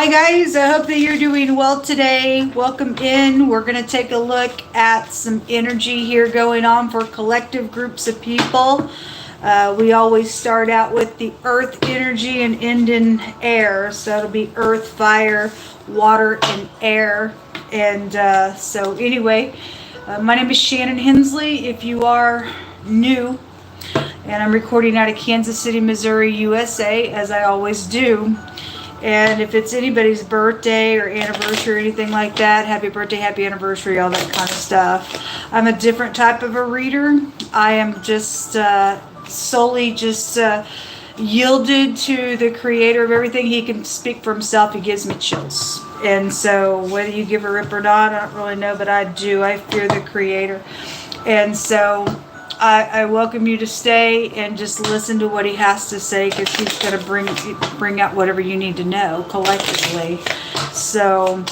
Hi guys, I hope that you're doing well today. Welcome in. We're going to take a look at some energy here going on for collective groups of people. We always start out with the earth energy and end in air. So it'll be earth, fire, water, and air. And so anyway, my name is Shannon Hensley. If you are new, and I'm recording out of Kansas City, Missouri, USA, as I always do. And if it's anybody's birthday or anniversary or anything like that, happy birthday, happy anniversary, all that kind of stuff. I'm a different type of a reader. I am just solely just yielded to the creator of everything. He can speak for himself. He gives me chills. And so whether you give a rip or not, I don't really know, but I do. I fear the creator. And so I welcome you to stay and just listen to what he has to say, because he's going to bring out whatever you need to know collectively. So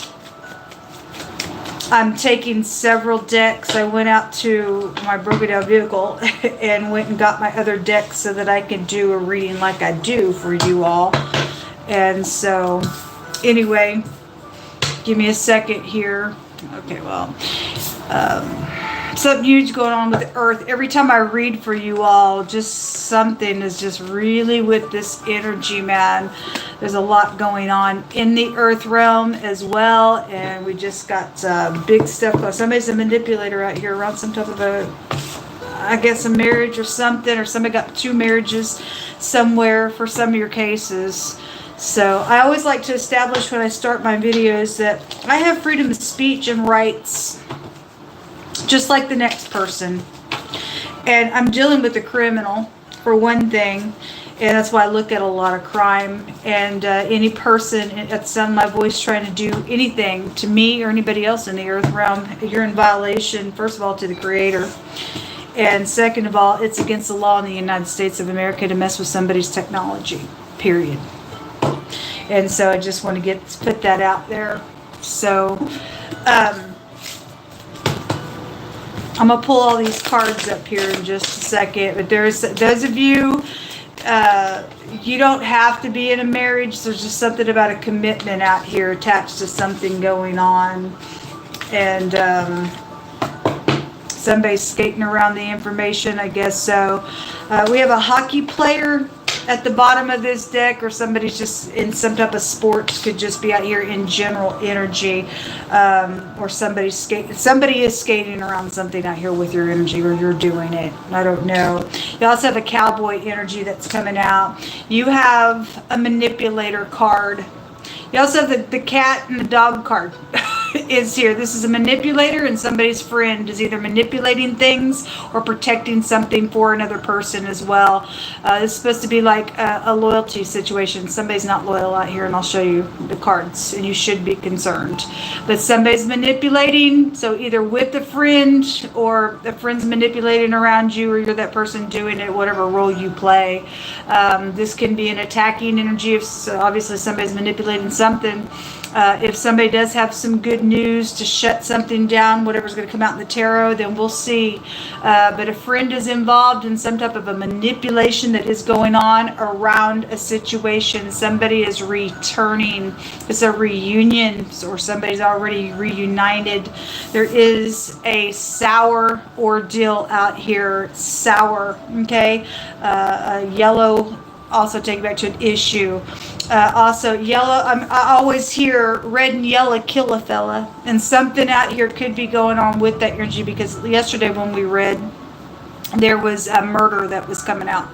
I'm taking several decks. I went out to my broken down vehicle and went and got my other decks so that I can do a reading like I do for you all. And so anyway, give me a second here. Okay, well, something huge going on with the earth. Every time I read for you all, just something is just really with this energy, man. There's a lot going on in the earth realm as well, and we just got big stuff. Somebody's a manipulator out here around some type of I guess a marriage or something, or somebody got 2 marriages somewhere for some of your cases. So I always like to establish when I start my videos that I have freedom of speech and rights, just like the next person. And I'm dealing with a criminal for one thing, and that's why I look at a lot of crime. And any person at sound my voice trying to do anything to me or anybody else in the earth realm, you're in violation, first of all, to the creator, and second of all, it's against the law in the United States of America to mess with somebody's technology, period. And so I just want to put that out there. So I'm going to pull all these cards up here in just a second. But there's those of you, you don't have to be in a marriage. There's just something about a commitment out here attached to something going on. And somebody's skating around the information, I guess so. We have a hockey player at the bottom of this deck, or somebody's just in some type of sports, could just be out here in general energy, or somebody is skating around something out here with your energy, or you're doing it. I don't know. You also have a cowboy energy that's coming out. You have a manipulator card. You also have the cat and the dog card is here. This is a manipulator, and somebody's friend is either manipulating things or protecting something for another person as well. This is supposed to be like a loyalty situation. Somebody's not loyal out here, and I'll show you the cards, and you should be concerned. But somebody's manipulating, so either with the friend, or the friend's manipulating around you, or you're that person doing it, whatever role you play. This can be an attacking energy if obviously somebody's manipulating something. If somebody does have some good news to shut something down, whatever's going to come out in the tarot, then we'll see. But a friend is involved in some type of a manipulation that is going on around a situation. Somebody is returning. It's a reunion, or somebody's already reunited. There is a sour ordeal out here. Sour, okay? A yellow, also take it back to an issue. Also yellow, I always hear red and yellow kill a fella, and something out here could be going on with that energy, because yesterday when we read, there was a murder that was coming out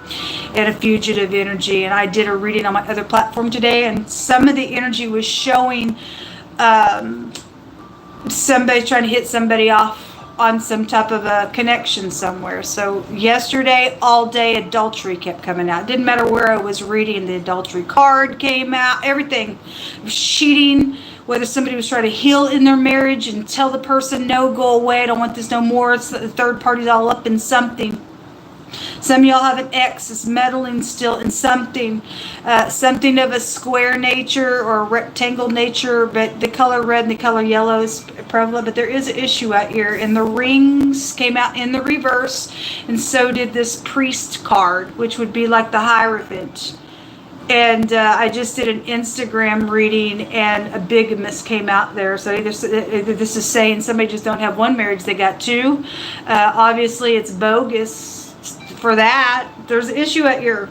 and a fugitive energy. And I did a reading on my other platform today, and some of the energy was showing somebody trying to hit somebody off on some type of a connection somewhere. So yesterday, all day, adultery kept coming out. It didn't matter where I was reading, the adultery card came out, everything. Cheating, whether somebody was trying to heal in their marriage and tell the person, no, go away, I don't want this no more. It's the third party's all up in something. Some of y'all have an ex that's meddling still in something, something of a square nature or a rectangle nature, but the color red and the color yellow is prevalent. But there is an issue out here, and the rings came out in the reverse, and so did this priest card, which would be like the Hierophant. And I just did an Instagram reading, and a bigamist came out there. So either this is saying somebody just don't have one marriage, they got two. Obviously, it's bogus for that. There's an issue at your...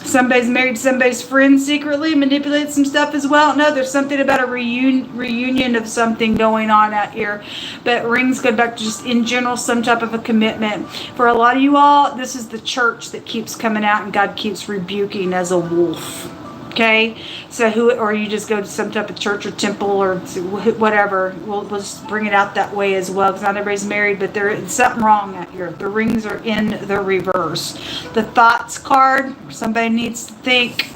Somebody's married somebody's friend secretly, manipulated some stuff as well. No, there's something about a reunion of something going on out here. But rings go back to just in general some type of a commitment. For a lot of you all, this is the church that keeps coming out and God keeps rebuking as a wolf. Okay, so or you just go to some type of church or temple or whatever. We'll just bring it out that way as well, because not everybody's married, but there's something wrong out here. The rings are in the reverse. The thoughts card, somebody needs to think,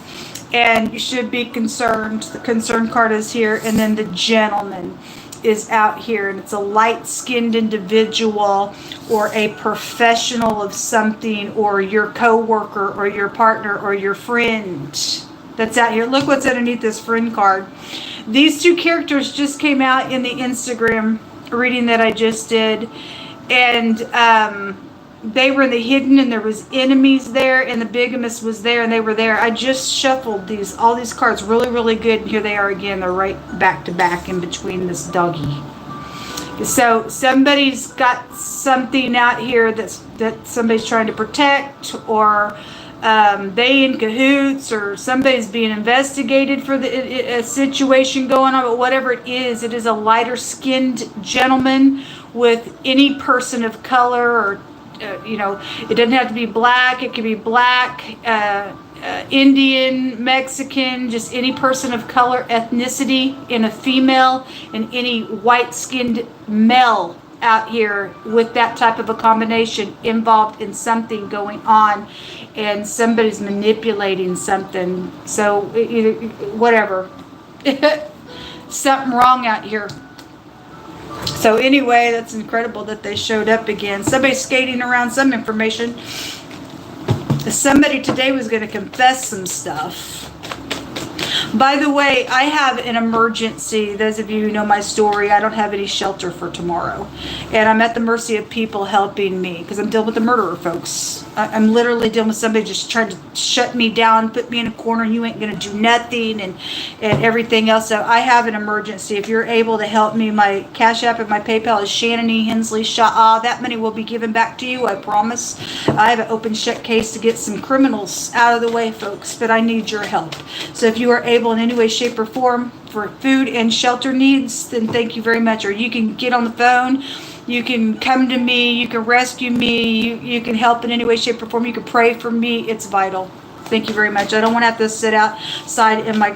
and you should be concerned. The concern card is here, and then the gentleman is out here, and it's a light-skinned individual or a professional of something, or your co-worker or your partner or your friend that's out here. Look what's underneath this friend card. These two characters just came out in the Instagram reading that I just did, and they were in the hidden, and there was enemies there, and the bigamist was there, and they were there. I just shuffled all these cards really, really good, and here they are again. They're right back to back in between this doggy. So somebody's got something out here that somebody's trying to protect, or they in cahoots, or somebody's being investigated for a situation going on. But whatever it is a lighter skinned gentleman with any person of color, or it doesn't have to be black. It could be black, Indian, Mexican, just any person of color, ethnicity, in a female, and any white skinned male out here with that type of a combination involved in something going on, and somebody's manipulating something. So whatever, something wrong out here. So anyway, that's incredible that they showed up again. Somebody's skating around some information. Somebody today was going to confess some stuff. By the way, I have an emergency. Those of you who know my story, I don't have any shelter for tomorrow. And I'm at the mercy of people helping me, because I'm dealing with the murderer, folks. I'm literally dealing with somebody just trying to shut me down, put me in a corner, and you ain't going to do nothing, and everything else. So I have an emergency. If you're able to help me, my CashApp and my PayPal is Shannon Hensley. That money will be given back to you, I promise. I have an open shut case to get some criminals out of the way, folks, but I need your help. So if you are able in any way, shape, or form for food and shelter needs, then thank you very much. Or you can get on the phone, you can come to me, you can rescue me, you can help in any way, shape, or form. You can pray for me. It's vital. Thank you very much. I don't want to have to sit outside in my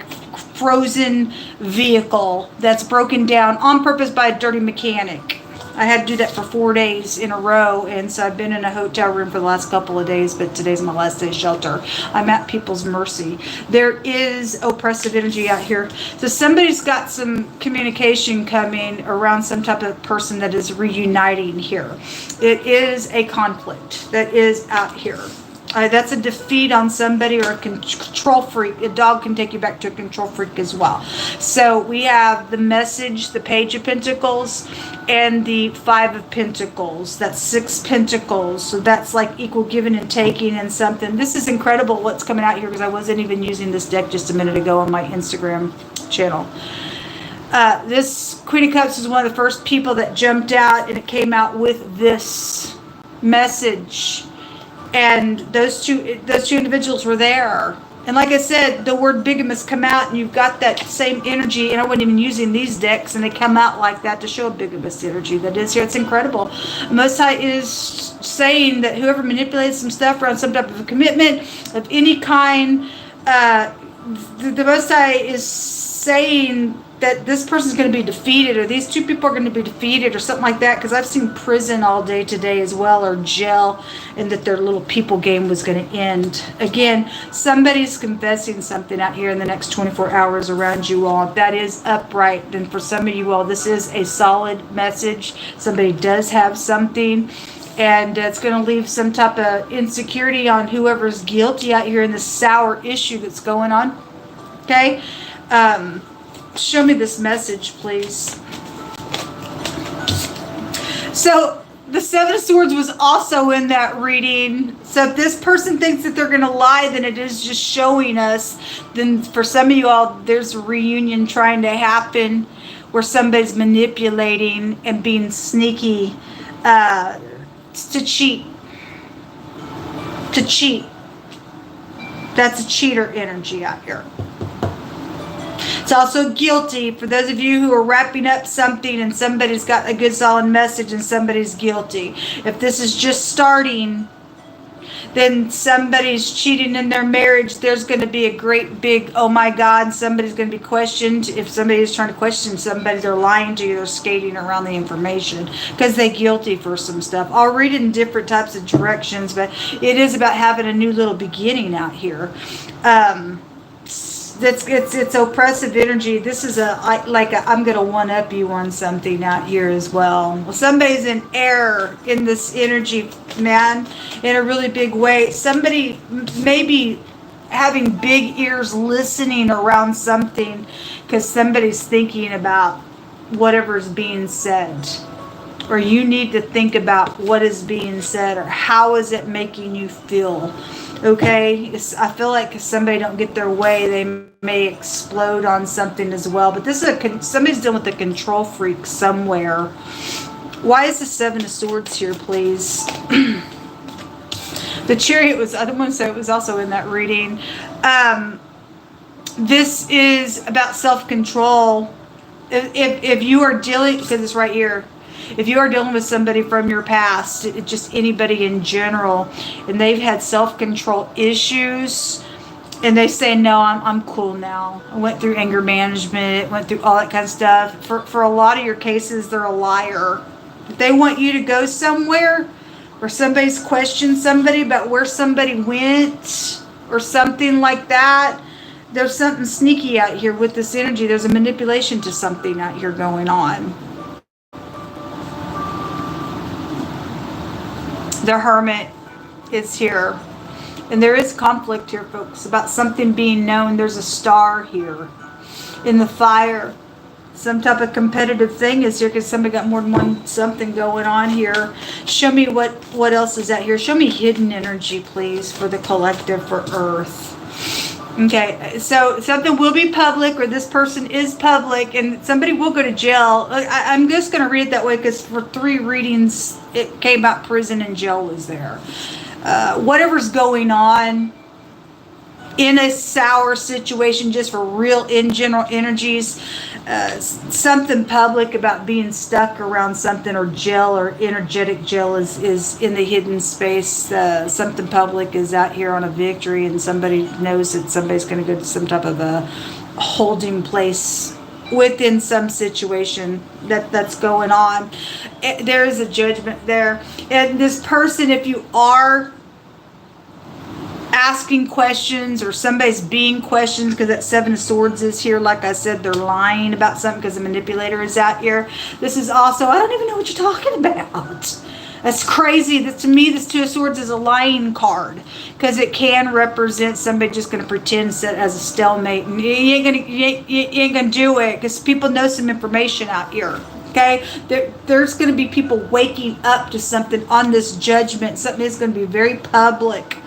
frozen vehicle that's broken down on purpose by a dirty mechanic. I had to do that for 4 days in a row, and so I've been in a hotel room for the last couple of days, but today's my last day shelter. I'm at people's mercy. There is oppressive energy out here. So somebody's got some communication coming around some type of person that is reuniting here. It is a conflict that is out here. That's a defeat on somebody, or a control freak. A dog can take you back to a control freak as well. So we have the message, the Page of Pentacles, and the Five of Pentacles. That's 6 pentacles. So that's like equal giving and taking and something. This is incredible what's coming out here, because I wasn't even using this deck just a minute ago on my Instagram channel. This Queen of Cups is one of the first people that jumped out, and it came out with this message. And those two individuals were there. And like I said, the word bigamist come out, and you've got that same energy. And I wasn't even using these decks, and they come out like that to show a bigamist energy that is here. It's incredible. Most High is saying that whoever manipulates some stuff around some type of a commitment of any kind, the Most High is saying that this person's going to be defeated, or these two people are going to be defeated, or something like that, because I've seen prison all day today as well, or jail, and that their little people game was going to end. Again, somebody's confessing something out here in the next 24 hours around you all. If that is upright, then for some of you all, this is a solid message. Somebody does have something, and it's going to leave some type of insecurity on whoever's guilty out here in this sour issue that's going on. Okay? Show me this message, please. So the Seven of Swords was also in that reading. So if this person thinks that they're going to lie, then it is just showing us. Then for some of you all, there's a reunion trying to happen where somebody's manipulating and being sneaky to cheat. To cheat. That's a cheater energy out here. It's also guilty for those of you who are wrapping up something and somebody's got a good solid message and somebody's guilty. If this is just starting, then somebody's cheating in their marriage. There's going to be a great big, oh my God, somebody's going to be questioned. If somebody's trying to question somebody, they're lying to you, they're skating around the information because they're guilty for some stuff. I'll read it in different types of directions, but it is about having a new little beginning out here. It's oppressive energy. This is I'm gonna one up you on something out here as well. Somebody's in error in this energy, man, in a really big way. Somebody maybe having big ears listening around something because somebody's thinking about whatever's being said, or you need to think about what is being said or how is it making you feel. Okay, I feel like if somebody don't get their way, they may explode on something as well. But this is somebody's dealing with a control freak somewhere. Why is the Seven of Swords here, please? The Chariot was, I don't want to say it was also in that reading. This is about self-control. If you are dealing, because it's right here, if you are dealing with somebody from your past, just anybody in general, and they've had self-control issues, and they say, no, I'm cool now. I went through anger management, went through all that kind of stuff. For a lot of your cases, they're a liar. If they want you to go somewhere, or somebody's questioned somebody about where somebody went, or something like that, there's something sneaky out here with this energy. There's a manipulation to something out here going on. The Hermit is here. And there is conflict here, folks, about something being known. There's a star here in the fire. Some type of competitive thing is here because somebody got more than one something going on here. Show me what else is out here. Show me hidden energy, please, for the collective, for Earth. Okay, so something will be public, or this person is public, and somebody will go to jail. I'm just going to read it that way because for 3 readings, it came out prison and jail was there. Whatever's going on in a sour situation, just for real in general energies, something public about being stuck around something, or jail, or energetic jail is in the hidden space. Something public is out here on a victory, and somebody knows that somebody's going to go to some type of a holding place within some situation that's going on. There is a judgment there. And this person, if you are asking questions, or somebody's being questioned, because that Seven of Swords is here, like I said, they're lying about something because the manipulator is out here. This is also, I don't even know what you're talking about. That's crazy. That, to me, this Two of Swords is a lying card, because it can represent somebody just going to pretend that as a stalemate, and you ain't gonna do it, because people know some information out here. Okay, there's going to be people waking up to something on this judgment. Something is going to be very public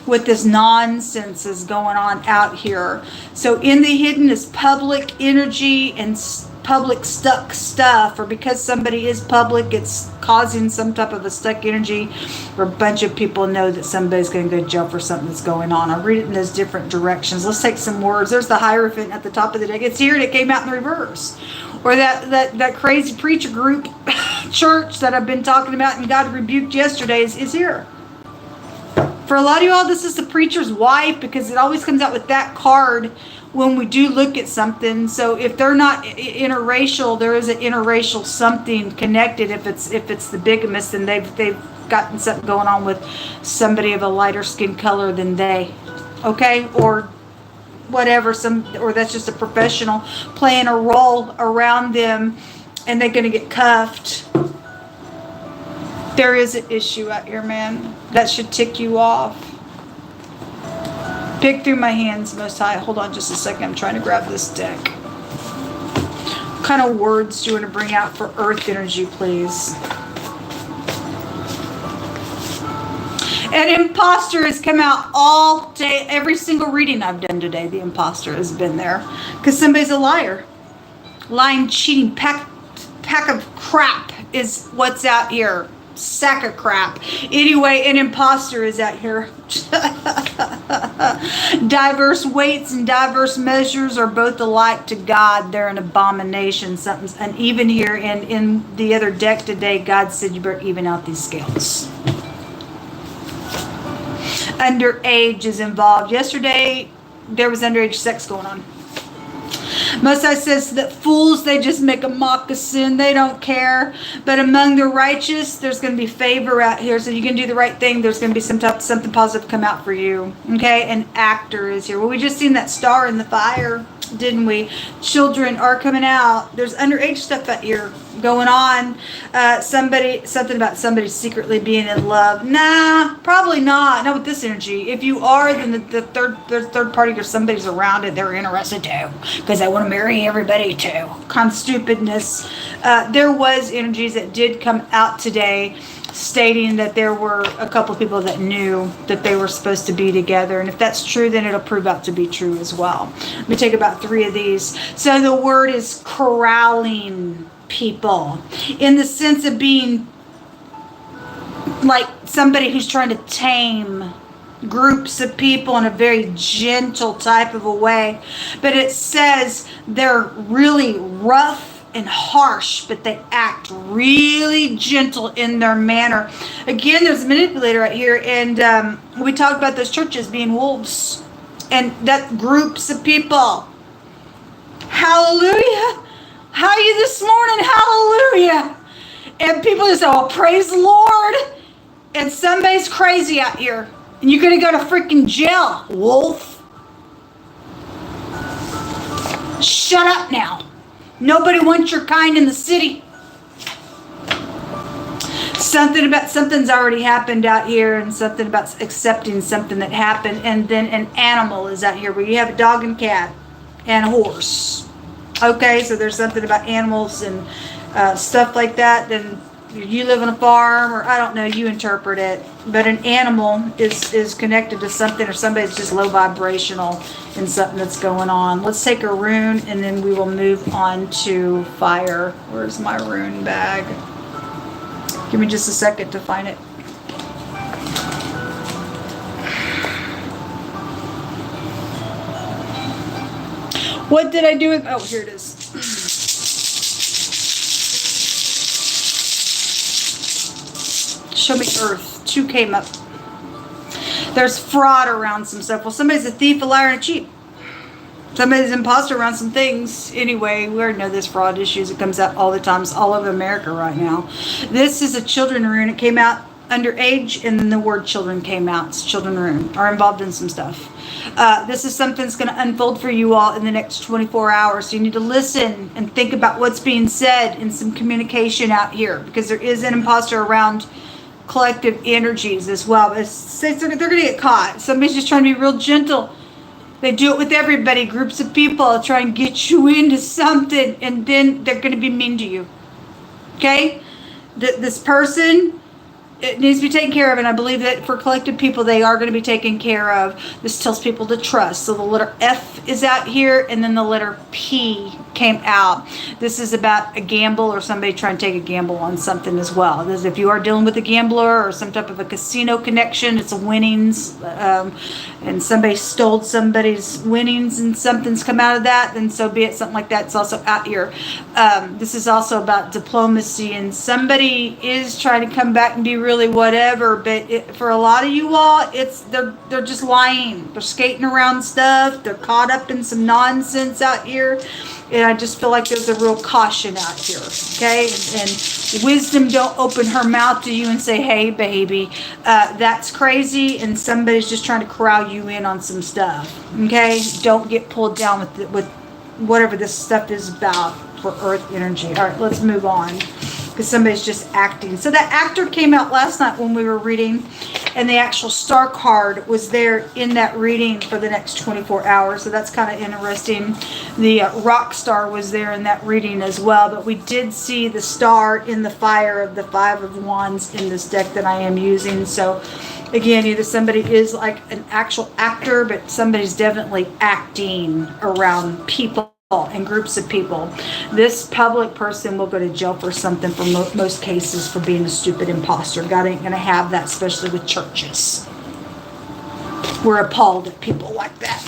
with this nonsense is going on out here. So in the hidden is public energy and public stuck stuff, or because somebody is public, it's causing some type of a stuck energy, or a bunch of people know that somebody's going to go to jail for something that's going on. I'll read it in those different directions. Let's take some words. There's the Hierophant at the top of the deck. It's here, and it came out in reverse. Or that crazy preacher group church that I've been talking about and God rebuked yesterday is here. For a lot of you all, this is the preacher's wife, because it always comes out with that card when we do look at something. So if they're not interracial, there is an interracial something connected. If it's the bigamist, then they've gotten something going on with somebody of a lighter skin color than they. Okay? Or whatever, or that's just a professional playing a role around them, and they're going to get cuffed. There is an issue out here, man. That should tick you off. Pick through my hands, Most High. Hold on just a second. I'm trying to grab this deck. What kind of words do you want to bring out for Earth energy, please? An imposter has come out all day. Every single reading I've done today, the imposter has been there. Because somebody's a liar. Lying, cheating, pack of crap is what's out here. Sack of crap. Anyway, an imposter is out here. Diverse weights and diverse measures are both alike to God. They're an abomination. Something's, and even here in the other deck today, God said you better even out these scales. Underage is involved. Yesterday, there was underage sex going on. Most High says that fools, they just make a moccasin. They don't care. But among the righteous, there's going to be favor out here. So you can do the right thing. There's going to be something positive come out for you. Okay? An actor is here. Well, we just seen that star in the fire, didn't we? Children are coming out. There's underage stuff out here going on. Something about somebody secretly being in love. Nah, probably not. Not with this energy. If you are, then the third party or somebody's around it, they're interested too, because they want to marry everybody too. Kind of stupidness. There was energies that did come out today stating that there were a couple of people that knew that they were supposed to be together. And if that's true, then it'll prove out to be true as well. Let me take about 3 of these. So the word is corralling people, in the sense of being like somebody who's trying to tame groups of people in a very gentle type of a way. But it says they're really rough and harsh, but they act really gentle in their manner. Again, there's a manipulator right here, and we talked about those churches being wolves, and that groups of people. Hallelujah! How are you this morning? Hallelujah! And people just say, "Oh, praise the Lord!" And somebody's crazy out here, and you're gonna go to freaking jail, wolf. Shut up now. Nobody wants your kind in the city. Something's already happened out here, and something about accepting something that happened. And then an animal is out here where you have a dog and cat and a horse. Okay, so there's something about animals and stuff like that. Then you live on a farm, or I don't know, you interpret it. But an animal is connected to something, or somebody's just low vibrational in something that's going on. Let's take a rune, and then we will move on to fire. Where's my rune bag? Give me just a second to find it. What did I do with, oh, here it is. Show me earth. 2 came up. There's fraud around some stuff. Well, somebody's a thief, a liar, and a cheat. Somebody's an imposter around some things. Anyway, we already know there's fraud issues. It comes out all the time. It's all over America right now. This is a children rune. It came out underage, and then the word children came out. It's children rune. Are involved in some stuff. This is something that's going to unfold for you all in the next 24 hours. So you need to listen and think about what's being said in some communication out here, because there is an imposter around collective energies as well. But they're going to get caught. Somebody's just trying to be real gentle. They do it with everybody. Groups of people try and get you into something, and then they're going to be mean to you. Okay? This person, it needs to be taken care of, and I believe that for collective people, they are going to be taken care of. This tells people to trust. So the letter F is out here, and then the letter P came out. This is about a gamble, or somebody trying to take a gamble on something as well. This, if you are dealing with a gambler or some type of a casino connection, it's a winnings, and somebody stole somebody's winnings and something's come out of that, then so be it. Something like that's also out here. This is also about diplomacy, and somebody is trying to come back and be really whatever, but for a lot of you all, it's they're just lying. They're skating around stuff. They're caught up in some nonsense out here, and I just feel like there's a real caution out here. Okay, and wisdom don't open her mouth to you and say, "Hey, baby, that's crazy," and somebody's just trying to corral you in on some stuff. Okay, don't get pulled down with whatever this stuff is about for Earth energy. All right, let's move on, because somebody's just acting. So that actor came out last night when we were reading, and the actual star card was there in that reading for the next 24 hours. So that's kind of interesting. The rock star was there in that reading as well. But we did see the star in the fire of the 5 of Wands in this deck that I am using. So Again, either somebody is like an actual actor, but somebody's definitely acting around people and groups of people. This public person will go to jail for something for most cases for being a stupid imposter. God ain't going to have that, especially with churches. We're appalled at people like that.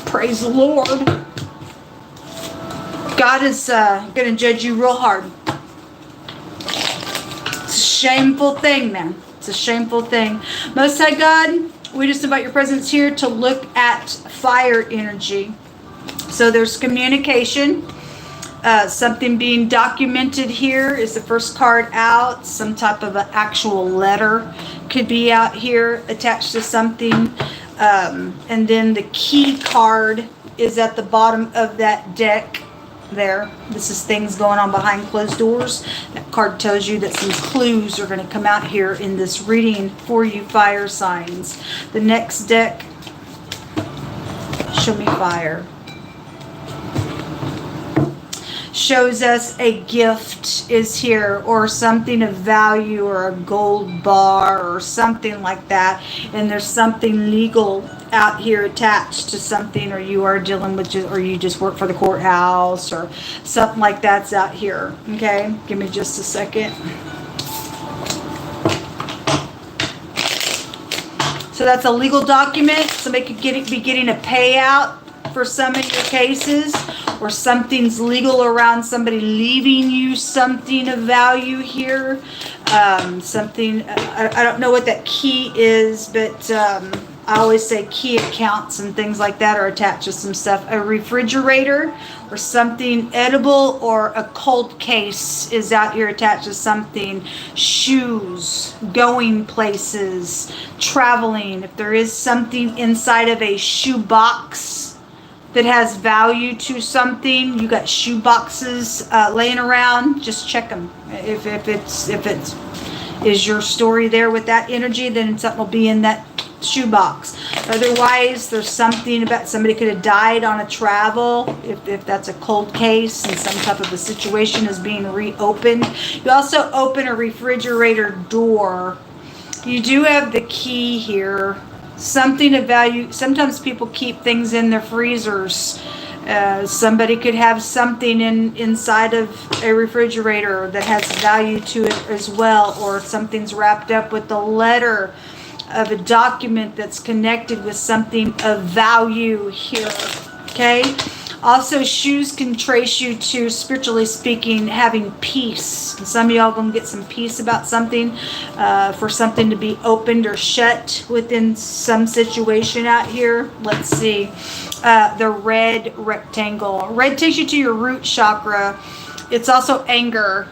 Praise the Lord. God is going to judge you real hard. It's a shameful thing, man. It's a shameful thing. Most High God, we just invite your presence here to look at fire energy. So there's communication. Something being documented here is the first card out. Some type of an actual letter could be out here attached to something. And then the key card is at the bottom of that deck there. This is things going on behind closed doors. That card tells you that some clues are going to come out here in this reading for you fire signs. The next deck, show me fire, shows us a gift is here, or something of value, or a gold bar or something like that, and there's something legal out here attached to something, or you are dealing with or you just work for the courthouse or something like that's out here. Okay, give me just a second. So that's a legal document. Somebody could be getting a payout for some of your cases, or something's legal around somebody leaving you something of value here. Something, I don't know what that key is, but I always say key accounts and things like that are attached to some stuff. A refrigerator or something edible, or a cold case is out here attached to something. Shoes, going places, traveling. If there is something inside of a shoe box that has value to something, you got shoe boxes laying around, just check them. If it's is your story there with that energy, then something will be in that shoebox. Otherwise, there's something about somebody could have died on a travel, if that's a cold case and some type of a situation is being reopened. You also open a refrigerator door. You do have the key here. Something of value. Sometimes people keep things in their freezers. Somebody could have something inside of a refrigerator that has value to it as well, or something's wrapped up with the letter of a document that's connected with something of value here. Okay. Also, shoes can trace you to, spiritually speaking, having peace. And some of y'all gonna get some peace about something, for something to be opened or shut within some situation out here. Let's see. The red rectangle. Red takes you to your root chakra. It's also anger.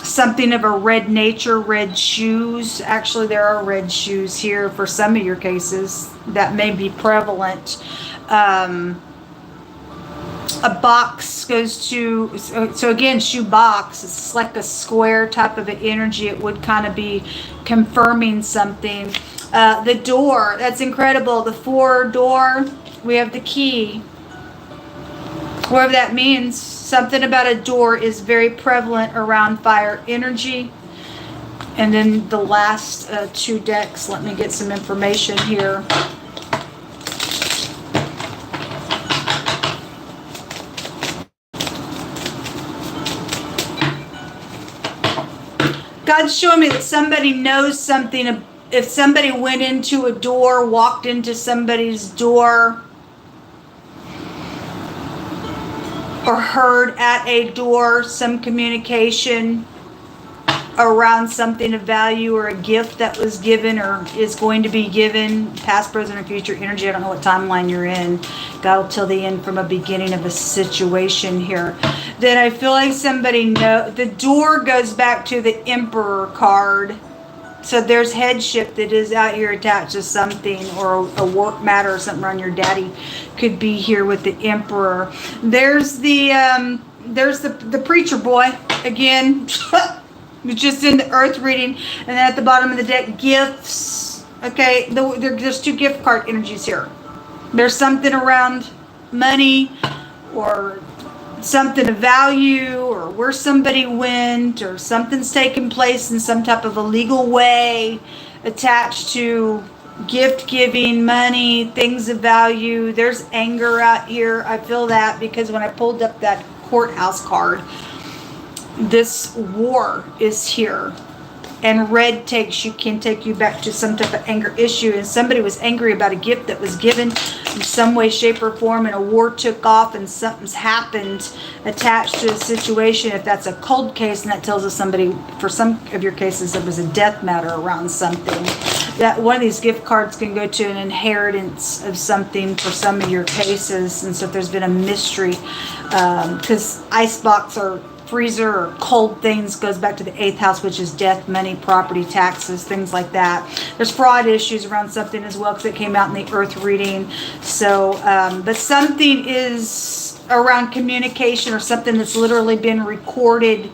Something of a red nature, red shoes. Actually, there are red shoes here for some of your cases that may be prevalent. A box goes to, so again, shoe box. It's like a square type of an energy. It would kind of be confirming something. The door, that's incredible. The 4 door, we have the key. Whatever that means, something about a door is very prevalent around fire energy. And then the last 2 decks, let me get some information here. God's showing me that somebody knows something. If somebody went into a door, walked into somebody's door, or heard at a door some communication around something of value, or a gift that was given or is going to be given, past, present, or future energy. I don't know what timeline you're in. God will tell the end from a beginning of a situation here. Then I feel like somebody the door goes back to the Emperor card. So there's headship that is out here attached to something, or a work matter or something around your daddy could be here with the Emperor. There's the preacher boy again. Just in the earth reading. And then at the bottom of the deck, gifts. Okay, there's 2 gift card energies here. There's something around money, or something of value, or where somebody went, or something's taking place in some type of a legal way. attached to gift giving, money, things of value. There's anger out here. I feel that because when I pulled up that courthouse card, this war is here. And red can take you back to some type of anger issue. And somebody was angry about a gift that was given in some way, shape, or form. And a war took off and something's happened attached to a situation. If that's a cold case, and that tells us somebody, for some of your cases, there was a death matter around something. That one of these gift cards can go to an inheritance of something for some of your cases. And so if there's been a mystery, because icebox or freezer or cold things goes back to the 8th house, which is death, money, property, taxes, things like that. There's fraud issues around something as well because it came out in the earth reading. So, but something is around communication or something that's literally been recorded.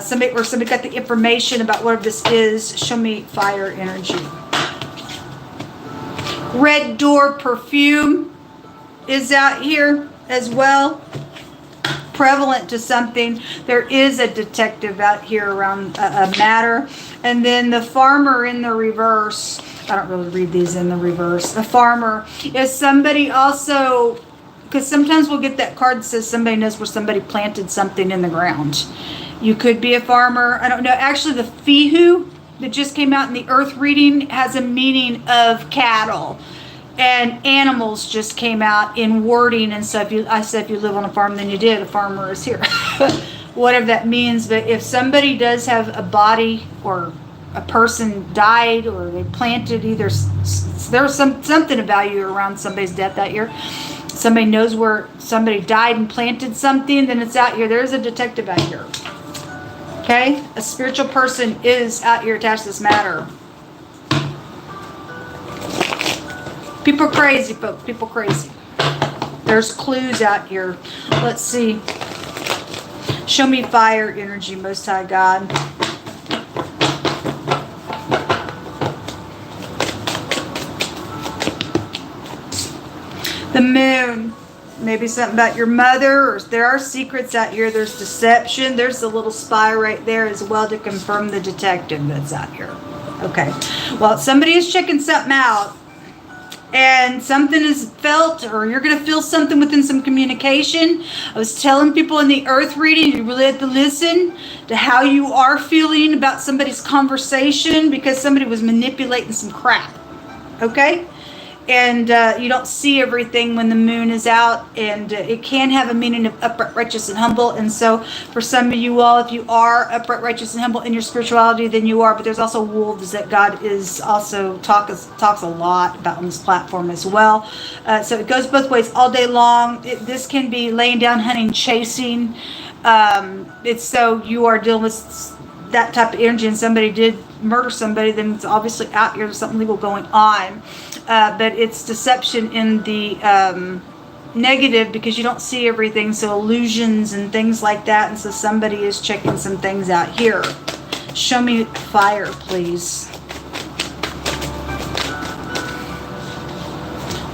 Somebody got the information about what this is. Show me fire energy. Red door perfume is out here as well. Prevalent to something. There is a detective out here around a matter. And then the farmer in the reverse. I don't really read these in the reverse. The farmer is somebody also, because sometimes we'll get that card that says somebody knows where somebody planted something in the ground. You could be a farmer. I don't know. Actually, the Fihu that just came out in the earth reading has a meaning of cattle. And animals just came out in wording, and so I said if you live on a farm, then you did. A farmer is here, whatever that means. But if somebody does have a body or a person died or they planted either, there's something of value around somebody's death that year. Somebody knows where somebody died and planted something, then it's out here. There's a detective out here. Okay, a spiritual person is out here attached to this matter. People are crazy, folks. People crazy. There's clues out here. Let's see. Show me fire energy, Most High God. The moon. Maybe something about your mother. Or there are secrets out here. There's deception. There's a little spy right there as well to confirm the detective that's out here. Okay. Well, somebody is checking something out. And something is felt, or you're going to feel something within some communication. I was telling people in the earth reading, you really have to listen to how you are feeling about somebody's conversation because somebody was manipulating some crap. Okay? And you don't see everything when the moon is out, and it can have a meaning of upright, righteous, and humble. And so for some of you all, if you are upright, righteous, and humble in your spirituality, then you are. But there's also wolves that God is also talks a lot about on this platform as well. So it goes both ways all day long. This can be laying down, hunting, chasing. It's so you are dealing with that type of energy, and somebody did murder somebody, then it's obviously out here. There's something legal going on. But it's deception in the negative because you don't see everything, so illusions and things like that. And so somebody is checking some things out here. Show me fire, please.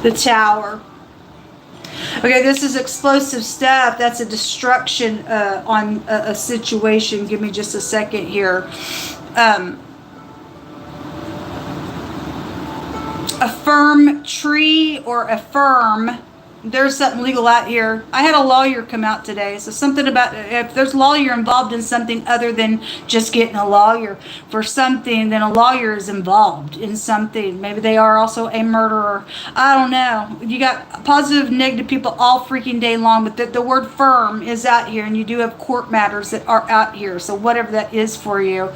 The Tower. Okay, this is explosive stuff. That's a destruction on a situation. Give me just a second here. A firm tree or a firm. There's something legal out here. I had a lawyer come out today. So something about if there's a lawyer involved in something other than just getting a lawyer for something, then a lawyer is involved in something. Maybe they are also a murderer. I don't know. You got positive, negative people all freaking day long, but the word firm is out here, and you do have court matters that are out here. So whatever that is for you.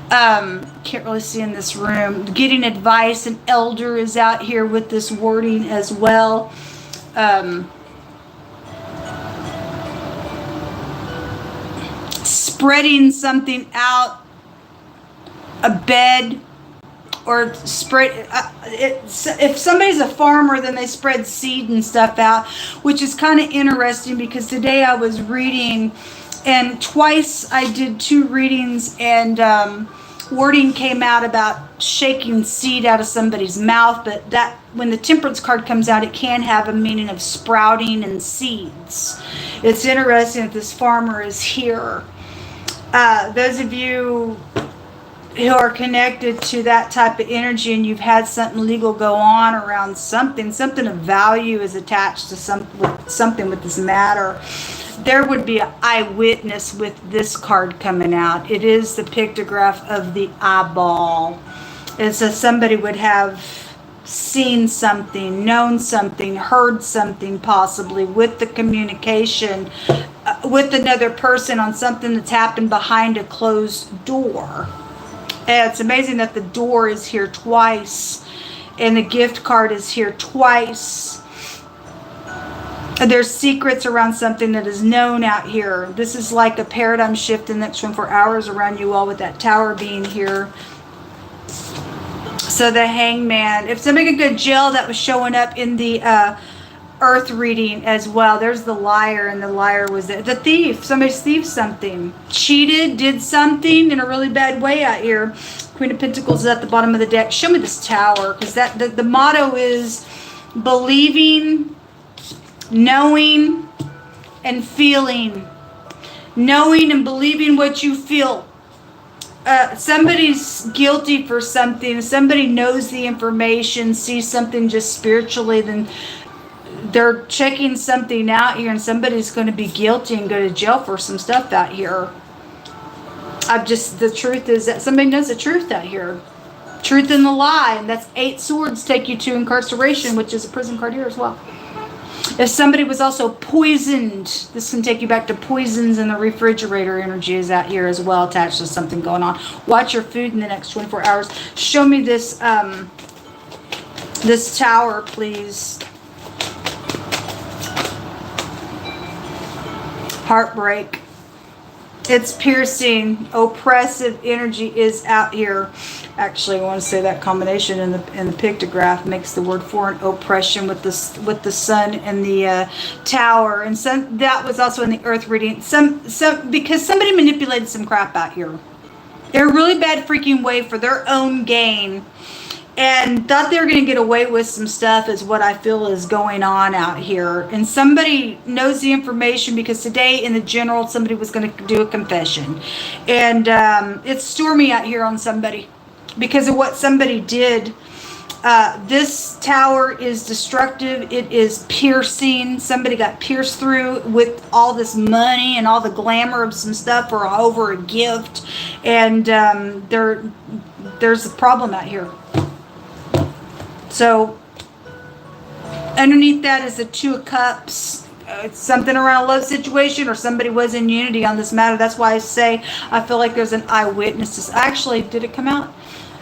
Can't really see in this room. Getting advice, an elder is out here with this wording as well. Spreading something out, a bed, or spread. If somebody's a farmer, then they spread seed and stuff out, which is kind of interesting because today I was reading, and twice I did 2 readings, and wording came out about shaking seed out of somebody's mouth, but that when the temperance card comes out, it can have a meaning of sprouting and seeds. It's interesting that this farmer is here. Those of you who are connected to that type of energy, and you've had something legal go on around something of value is attached to something with this matter. There would be an eyewitness with this card coming out. It is the pictograph of the eyeball. It says somebody would have seen something, known something, heard something possibly with the communication with another person on something that's happened behind a closed door. And it's amazing that the door is here twice and the gift card is here twice. There's secrets around something that is known out here. This is like a paradigm shift in the next 24 hours around you all with that tower being here. So the hangman, if somebody could go to jail, that was showing up in the earth reading as well. There's the liar, and the liar was the thief. Somebody thieved something, cheated, did something in a really bad way out here. Queen of Pentacles is at the bottom of the deck. Show me this tower, because that the motto is believing, knowing, and feeling. Knowing and believing what you feel. Somebody's guilty for something. Somebody knows the information, sees something just spiritually, then they're checking something out here, and somebody's going to be guilty and go to jail for some stuff out here. The truth is that somebody knows the truth out here. Truth and the lie, and that's 8 swords take you to incarceration, which is a prison card here as well. If somebody was also poisoned, this can take you back to poisons, and the refrigerator energy is out here as well, attached to something going on. Watch your food in the next 24 hours. Show me this this tower, please. Heartbreak. It's piercing. Oppressive energy is out here. Actually, I want to say that combination in the pictograph makes the word for an oppression with the sun and the tower, and that was also in the earth reading. Because somebody manipulated some crap out here. They're a really bad freaking way for their own gain, and thought they were going to get away with some stuff, is what I feel is going on out here. And somebody knows the information, because today in the general somebody was going to do a confession, and it's stormy out here on somebody because of what somebody did. This tower is destructive. It is piercing. Somebody got pierced through with all this money and all the glamour of some stuff or over a gift, and there's a problem out here. So underneath that is the 2 of Cups. It's something around a love situation, or somebody was in unity on this matter. That's why I say I feel like there's an eyewitness. Actually, did it come out?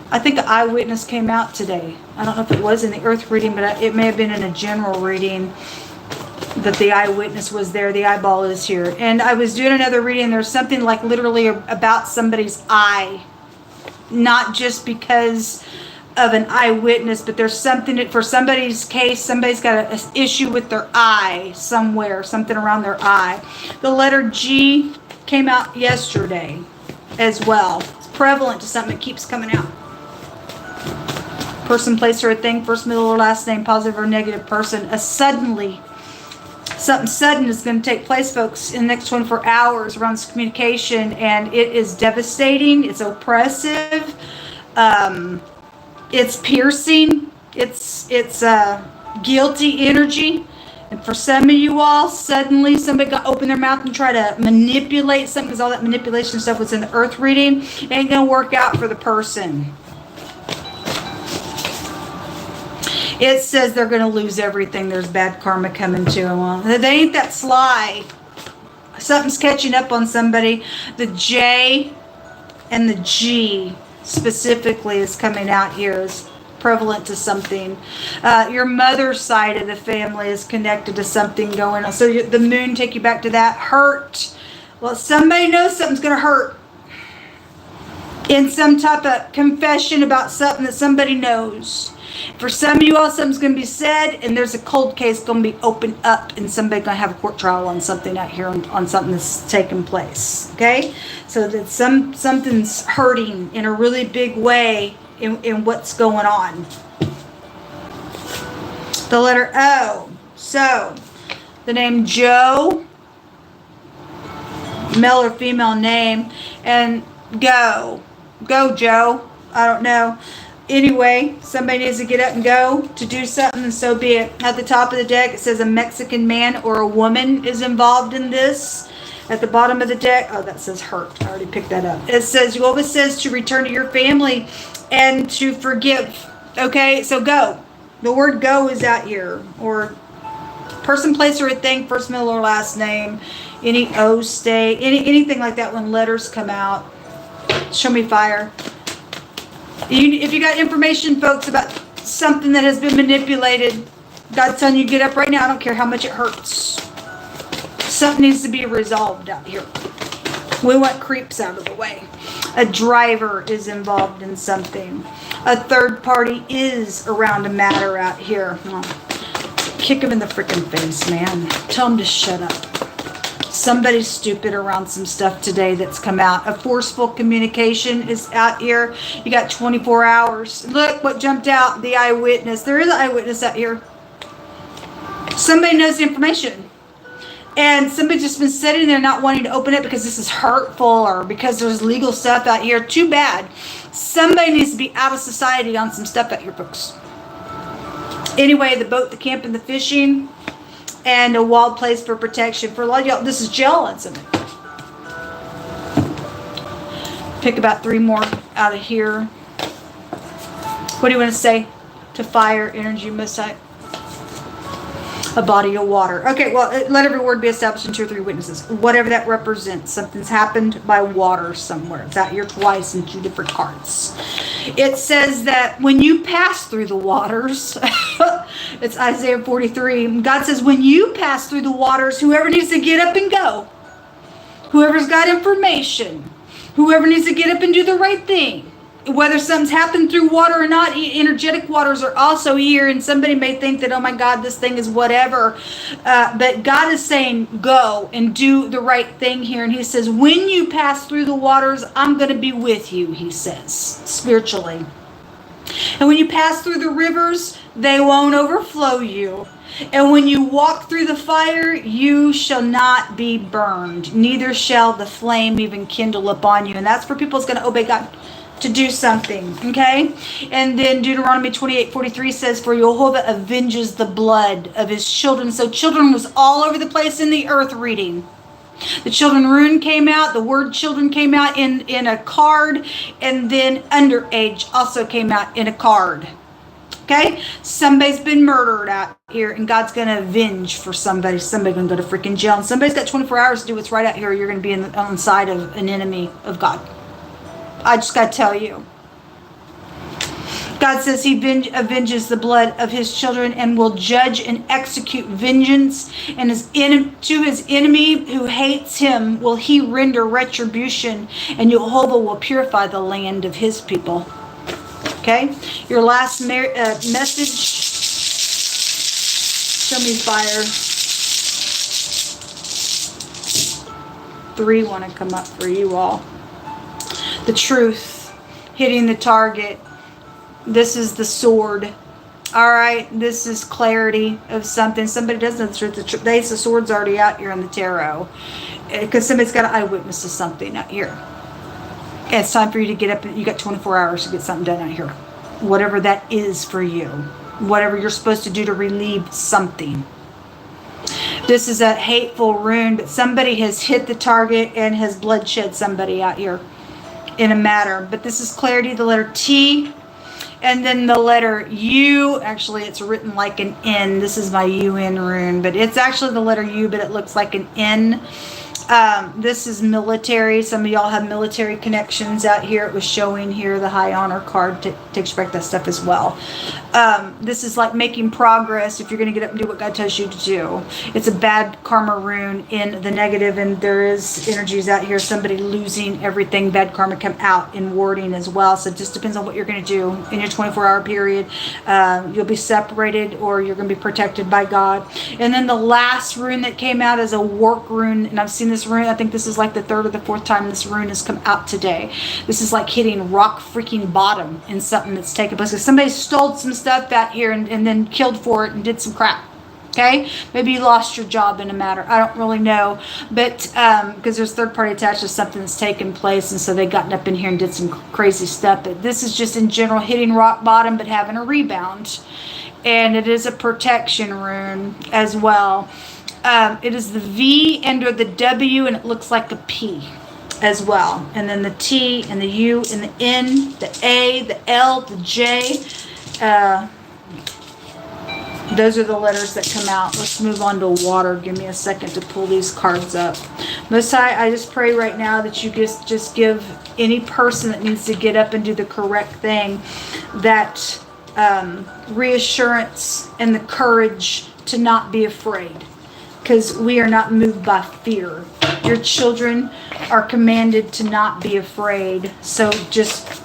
I think an eyewitness came out today. I don't know if it was in the earth reading, but it may have been in a general reading that the eyewitness was there. The eyeball is here. And I was doing another reading. There's something like literally about somebody's eye. Not just because of an eyewitness, but there's something for somebody's case. Somebody's got an issue with their eye somewhere, something around their eye. The letter G came out yesterday as well. It's prevalent to something that keeps coming out. Person, place, or a thing, first, middle, or last name, positive or negative person. Something sudden is going to take place, folks, in the next 24 hours around this communication, and it is devastating. It's oppressive. It's piercing. It's guilty energy. And for some of you all, suddenly somebody got open their mouth and try to manipulate something, because all that manipulation stuff was in the earth reading. It ain't going to work out for the person. It says they're going to lose everything. There's bad karma coming to them. Well, they ain't that sly. Something's catching up on somebody. The J and the G specifically is coming out here, is prevalent to something. Your mother's side of the family is connected to something going on. So the moon take you back to that. Hurt. Well, somebody knows something's going to hurt. In some type of confession about something that somebody knows. For some of you all, something's going to be said, and there's a cold case going to be opened up, and somebody's going to have a court trial on something out here, on something that's taken place. Okay? So that something's hurting in a really big way in what's going on. The letter O. So, the name Joe, male or female name, and go. Go, Joe. I don't know. Anyway, somebody needs to get up and go to do something, and so be it. At the top of the deck, it says a Mexican man or a woman is involved in this. At the bottom of the deck, oh, that says hurt. I already picked that up. It says, Jehovah says to return to your family and to forgive. Okay, so go. The word go is out here. Or person, place, or a thing, first, middle, or last name. Any O stay, anything like that when letters come out. Show me fire. If you got information, folks, about something that has been manipulated, God's telling you get up right now. I don't care how much it hurts. Something needs to be resolved out here. We want creeps out of the way. A driver is involved in something. A third party is around a matter out here. Kick him in the freaking face, man. Tell him to shut up. Somebody's stupid around some stuff today that's come out. A forceful communication is out here. You got 24 hours. Look what jumped out. The eyewitness. There is an eyewitness out here. Somebody knows the information. And somebody's just been sitting there not wanting to open it because this is hurtful or because there's legal stuff out here. Too bad. Somebody needs to be out of society on some stuff out here, folks. Anyway, the boat, the camp, and the fishing. And a wild place for protection. For a lot of y'all, this is jail on something. Pick about 3 more out of here. What do you want to say to fire, energy, Messiah? A body of water. Okay, well, let every word be established in 2 or 3 witnesses. Whatever that represents. Something's happened by water somewhere. It's out here twice in 2 different cards. It says that when you pass through the waters, it's Isaiah 43. God says, when you pass through the waters, whoever needs to get up and go, whoever's got information, whoever needs to get up and do the right thing, whether something's happened through water or not, energetic waters are also here. And somebody may think that, oh my God, this thing is whatever. But God is saying, go and do the right thing here. And he says, when you pass through the waters, I'm going to be with you, he says, spiritually. And when you pass through the rivers, they won't overflow you. And when you walk through the fire, you shall not be burned. Neither shall the flame even kindle upon you. And that's for people who's going to obey God to do something, okay? And then Deuteronomy 28:43 says, for Jehovah avenges the blood of his children. So children was all over the place in the earth reading. The children rune came out, the word children came out in a card, and then underage also came out in a card. Okay? Somebody's been murdered out here, and God's going to avenge for somebody. Somebody's going to go to freaking jail. And somebody's got 24 hours to do what's right out here, or you're going to be on the side of an enemy of God. I just got to tell you. God says he avenges the blood of his children and will judge and execute vengeance. And to his enemy who hates him will he render retribution. And Jehovah will purify the land of his people. Okay? Your last message. Show me fire. 3 want to come up for you all. The truth, hitting the target. This is the sword. All right, this is clarity of something. Somebody doesn't know the truth. The Ace of Swords already out here in the tarot, because somebody's got an eyewitness to something out here. And it's time for you to get up. You got 24 hours to get something done out here, whatever that is for you, whatever you're supposed to do to relieve something. This is a hateful rune, but somebody has hit the target and has bloodshed somebody out here in a matter. But this is clarity, the letter T, and then the letter U. Actually, it's written like an N. This is my UN rune, but it's actually the letter U, but it looks like an N. This is military. Some of y'all have military connections out here. It was showing here the high honor card takes back that stuff as well. This is like making progress if you're going to get up and do what God tells you to do. It's a bad karma rune in the negative, and there is energies out here. Somebody losing everything. Bad karma come out in wording as well. So it just depends on what you're going to do in your 24-hour period. You'll be separated, or you're going to be protected by God. And then the last rune that came out is a work rune, and I've seen this rune. I think this is like the 3rd or the 4th time this rune has come out today. This is like hitting rock freaking bottom in something that's taken place. Because somebody stole some stuff out here and then killed for it and did some crap. Okay, maybe you lost your job in a matter. I don't really know, but because there's third party attached to something that's taken place, and so they gotten up in here and did some crazy stuff. But this is just in general hitting rock bottom, but having a rebound, and it is a protection rune as well. It is the V under the W, and it looks like a P as well, and then the T and the U and the N, the A, the L, the J. Those are the letters that come out. Let's move on to water. Give me a second to pull these cards up. Most High, I just pray right now that you just give any person that needs to get up and do the correct thing that reassurance and the courage to not be afraid, because we are not moved by fear. Your children are commanded to not be afraid. So just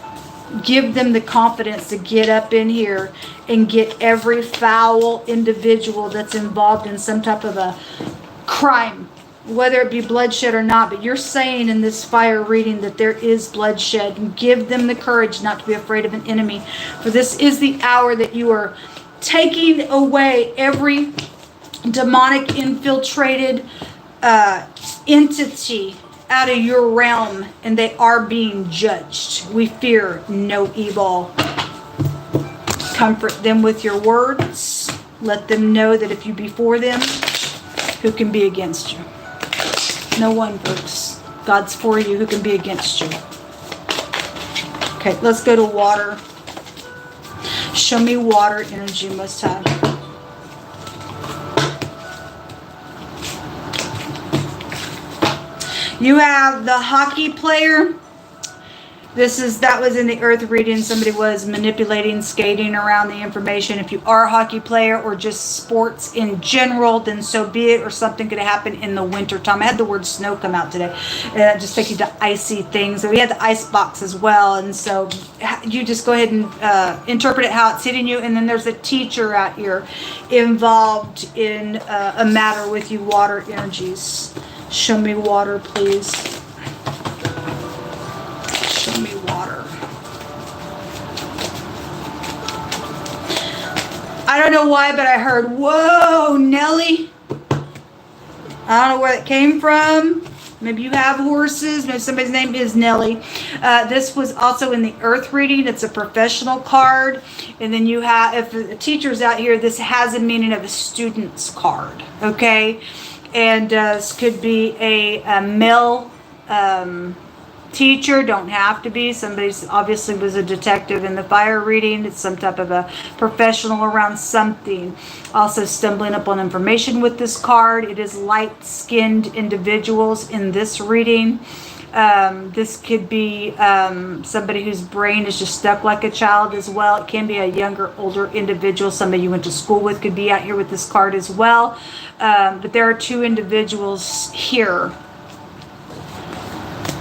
give them the confidence to get up in here and get every foul individual that's involved in some type of a crime, whether it be bloodshed or not. But you're saying in this fire reading that there is bloodshed, and give them the courage not to be afraid of an enemy. For this is the hour that you are taking away every demonic infiltrated entity out of your realm, and they are being judged. We fear no evil. Comfort them with your words. Let them know that if you be for them, who can be against you? No one, folks. God's for you. Who can be against you? Okay, let's go to water. Show me water energy, Most High. You have the hockey player. That was in the earth reading. Somebody was manipulating, skating around the information. If you are a hockey player or just sports in general, then so be it. Or something could happen in the winter time. I had the word snow come out today. Just take you to icy things. So we had the ice box as well. And so you just go ahead and interpret it how it's hitting you. And then there's a teacher out here involved in a matter with you, water energies. Show me water, please. Show me water. I don't know why, but I heard, whoa, Nelly. I don't know where it came from. Maybe you have horses. Maybe somebody's name is Nelly. This was also in the earth reading. It's a professional card. And then you have, if the teacher's out here, this has a meaning of a student's card. Okay? And this could be a male teacher. Don't have to be. Somebody's obviously was a detective in the fire reading. It's some type of a professional around something. Also stumbling upon information with this card. It is light-skinned individuals in this reading. This could be somebody whose brain is just stuck like a child as well. It can be a younger, older individual. Somebody you went to school with could be out here with this card as well. But there are two individuals here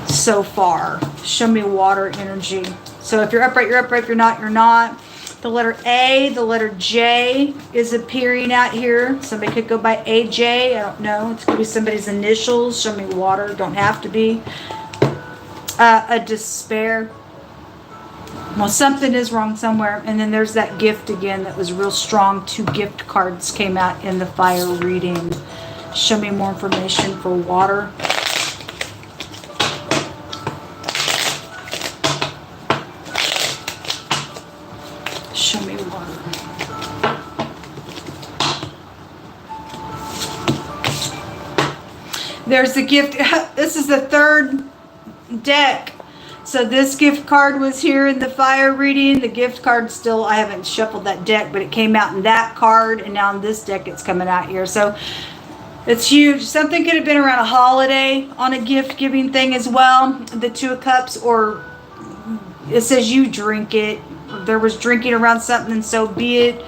so far. Show me water energy. So if you're upright, you're upright. If you're not, you're not. The letter A, the letter J is appearing out here. Somebody could go by AJ. I don't know. It could be somebody's initials. Show me water. Don't have to be. A despair. Well, something is wrong somewhere. And then there's that gift again that was real strong. Two gift cards came out in the fire reading. Show me more information for water. Show me water. There's the gift. This is the third deck. So this gift card was here in the fire reading. The gift card still, I haven't shuffled that deck, but it came out in that card, and now in this deck it's coming out here. So it's huge. Something could have been around a holiday on a gift giving thing as well. The Two of Cups, or it says you drink it. There was drinking around something, and so be it.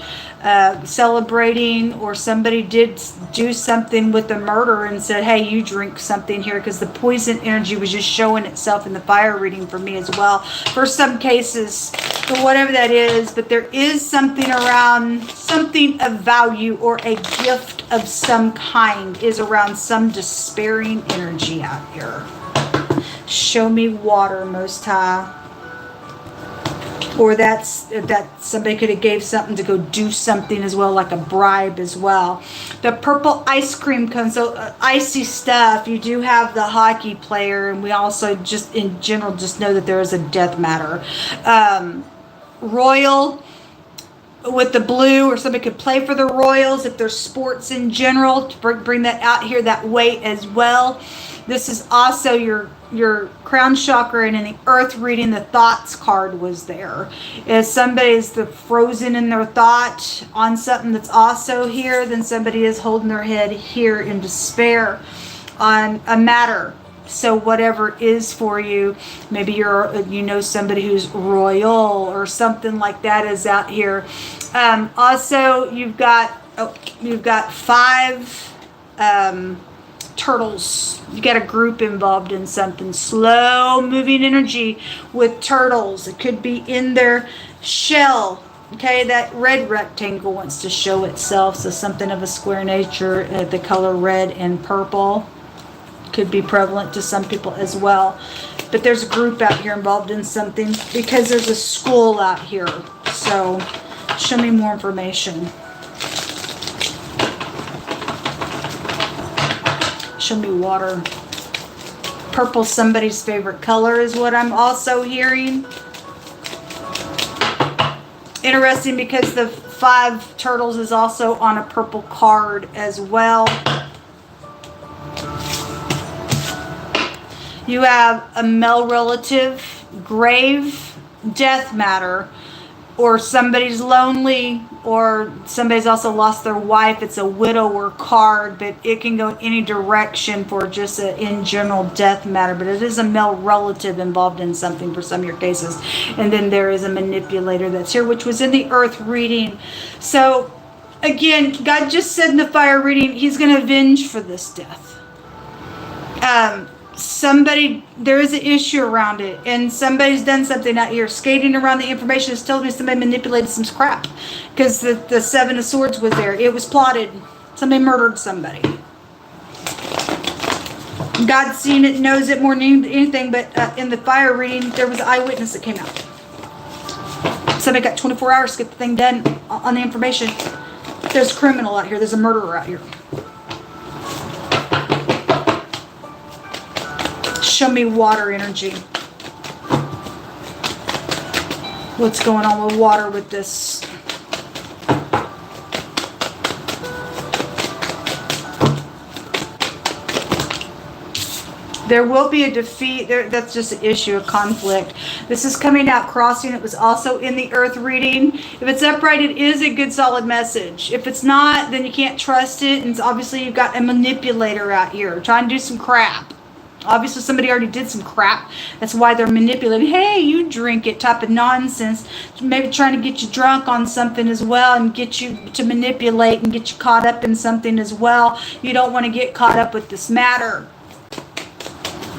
Celebrating, or somebody did do something with the murder and said, hey, you drink something here, because the poison energy was just showing itself in the fire reading for me as well. For some cases, for whatever that is, but there is something around, something of value or a gift of some kind is around some despairing energy out here. Show me water, Most High. or that somebody could have gave something to go do something as well, like a bribe as well. The purple ice cream cone, so icy stuff. You do have the hockey player, and we also just in general just know that there is a death matter. Royal with the blue, or somebody could play for the Royals if there's sports in general, to bring that out here, that weight as well. This is also your crown chakra, and in the earth reading, the thoughts card was there. If somebody's frozen in their thought on something that's also here, then somebody is holding their head here in despair on a matter. So whatever is for you, maybe you know somebody who's royal or something like that is out here. Also, you've got 5 turtles. You got a group involved in something, slow moving energy with turtles. It could be in their shell. Okay, that red rectangle wants to show itself, so something of a square nature. The color red and purple could be prevalent to some people as well. But there's a group out here involved in something, because there's a school out here. So show me more information. Show me water. Purple, somebody's favorite color, is what I'm also hearing. Interesting, because the 5 turtles is also on a purple card as well. You have a male relative, grave, death matter, or somebody's lonely, or somebody's also lost their wife. It's a widower card, but it can go in any direction for just in general death matter. But it is a male relative involved in something for some of your cases. And then there is a manipulator that's here, which was in the earth reading. So again, God just said in the fire reading, he's going to avenge for this death. There is an issue around it, and somebody's done something out here. Skating around the information has told me somebody manipulated some crap, because the 7 of Swords was there. It was plotted. Somebody murdered somebody. God's seen it, knows it more than anything, but in the fire reading, there was an eyewitness that came out. Somebody got 24 hours to get the thing done on the information. There's a criminal out here. There's a murderer out here. Show me water energy. What's going on with water with this? There will be a defeat. That's just an issue, a conflict. This is coming out crossing. It was also in the earth reading. If it's upright, it is a good solid message. If it's not, then you can't trust it. And obviously you've got a manipulator out here trying to do some crap. Obviously somebody already did some crap. That's why they're manipulating. Hey, you drink it type of nonsense. Maybe trying to get you drunk on something as well, and get you to manipulate and get you caught up in something as well. You don't want to get caught up with this matter.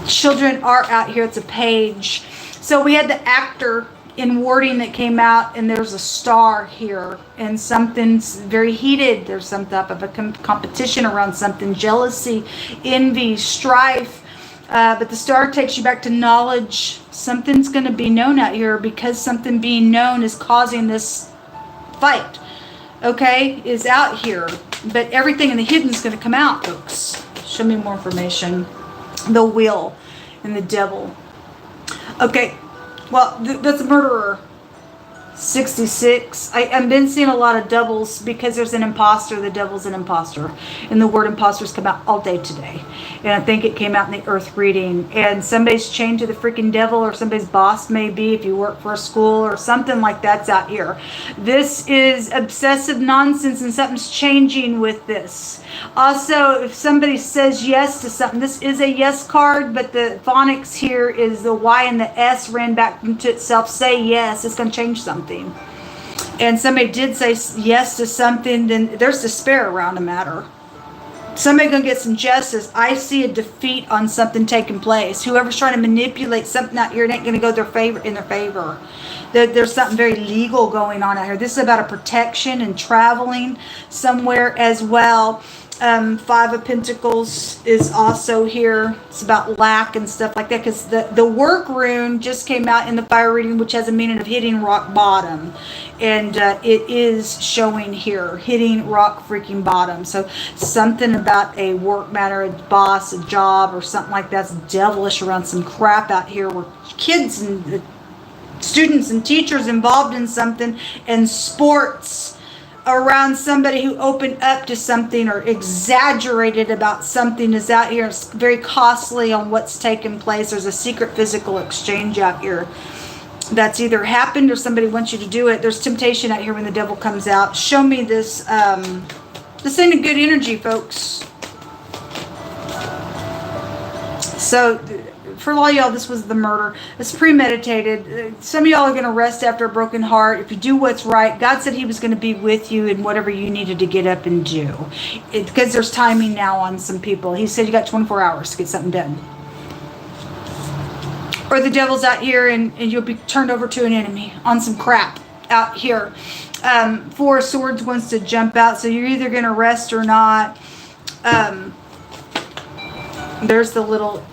Children are out here. It's a page. So we had the actor in warding that came out, and there's a star here, and something's very heated. There's some type of a competition around something, jealousy, envy, strife. But the star takes you back to knowledge. Something's going to be known out here, because something being known is causing this fight. Okay, is out here. But everything in the hidden is going to come out, folks. Show me more information. The wheel and the devil. Okay, well, that's a murderer. 66. I've been seeing a lot of doubles, because there's an imposter. The devil's an imposter, and the word imposters come out all day today, and I think it came out in the earth reading. And somebody's chained to the freaking devil, or somebody's boss, maybe if you work for a school or something like that's out here. This is obsessive nonsense, and something's changing with this. Also, if somebody says yes to something, this is a yes card, but the phonics here is the Y and the S ran back into itself. Say yes. It's going to change something. And somebody did say yes to something, then there's despair around a matter. Somebody gonna get some justice. I see a defeat on something taking place. Whoever's trying to manipulate something out here, it ain't gonna go in their favor. There's something very legal going on out here. This is about a protection and traveling somewhere as well. Five of Pentacles is also here. It's about lack and stuff like that, because the work rune just came out in the fire reading, which has a meaning of hitting rock bottom. And it is showing here, hitting rock freaking bottom. So something about a work matter, a boss, a job, or something like that's devilish around some crap out here where kids and students and teachers involved in something, and sports around somebody who opened up to something or exaggerated about something is out here. It's very costly on what's taken place. There's a secret physical exchange out here that's either happened or somebody wants you to do it. There's temptation out here when the devil comes out. Show me this. This ain't a good energy, folks. So for all y'all, this was the murder. It's premeditated. Some of y'all are going to rest after a broken heart. If you do what's right, God said he was going to be with you in whatever you needed to get up and do. Because there's timing now on some people. He said you got 24 hours to get something done. Or the devil's out here and you'll be turned over to an enemy on some crap out here. Four of Swords wants to jump out. So you're either going to rest or not. There's the little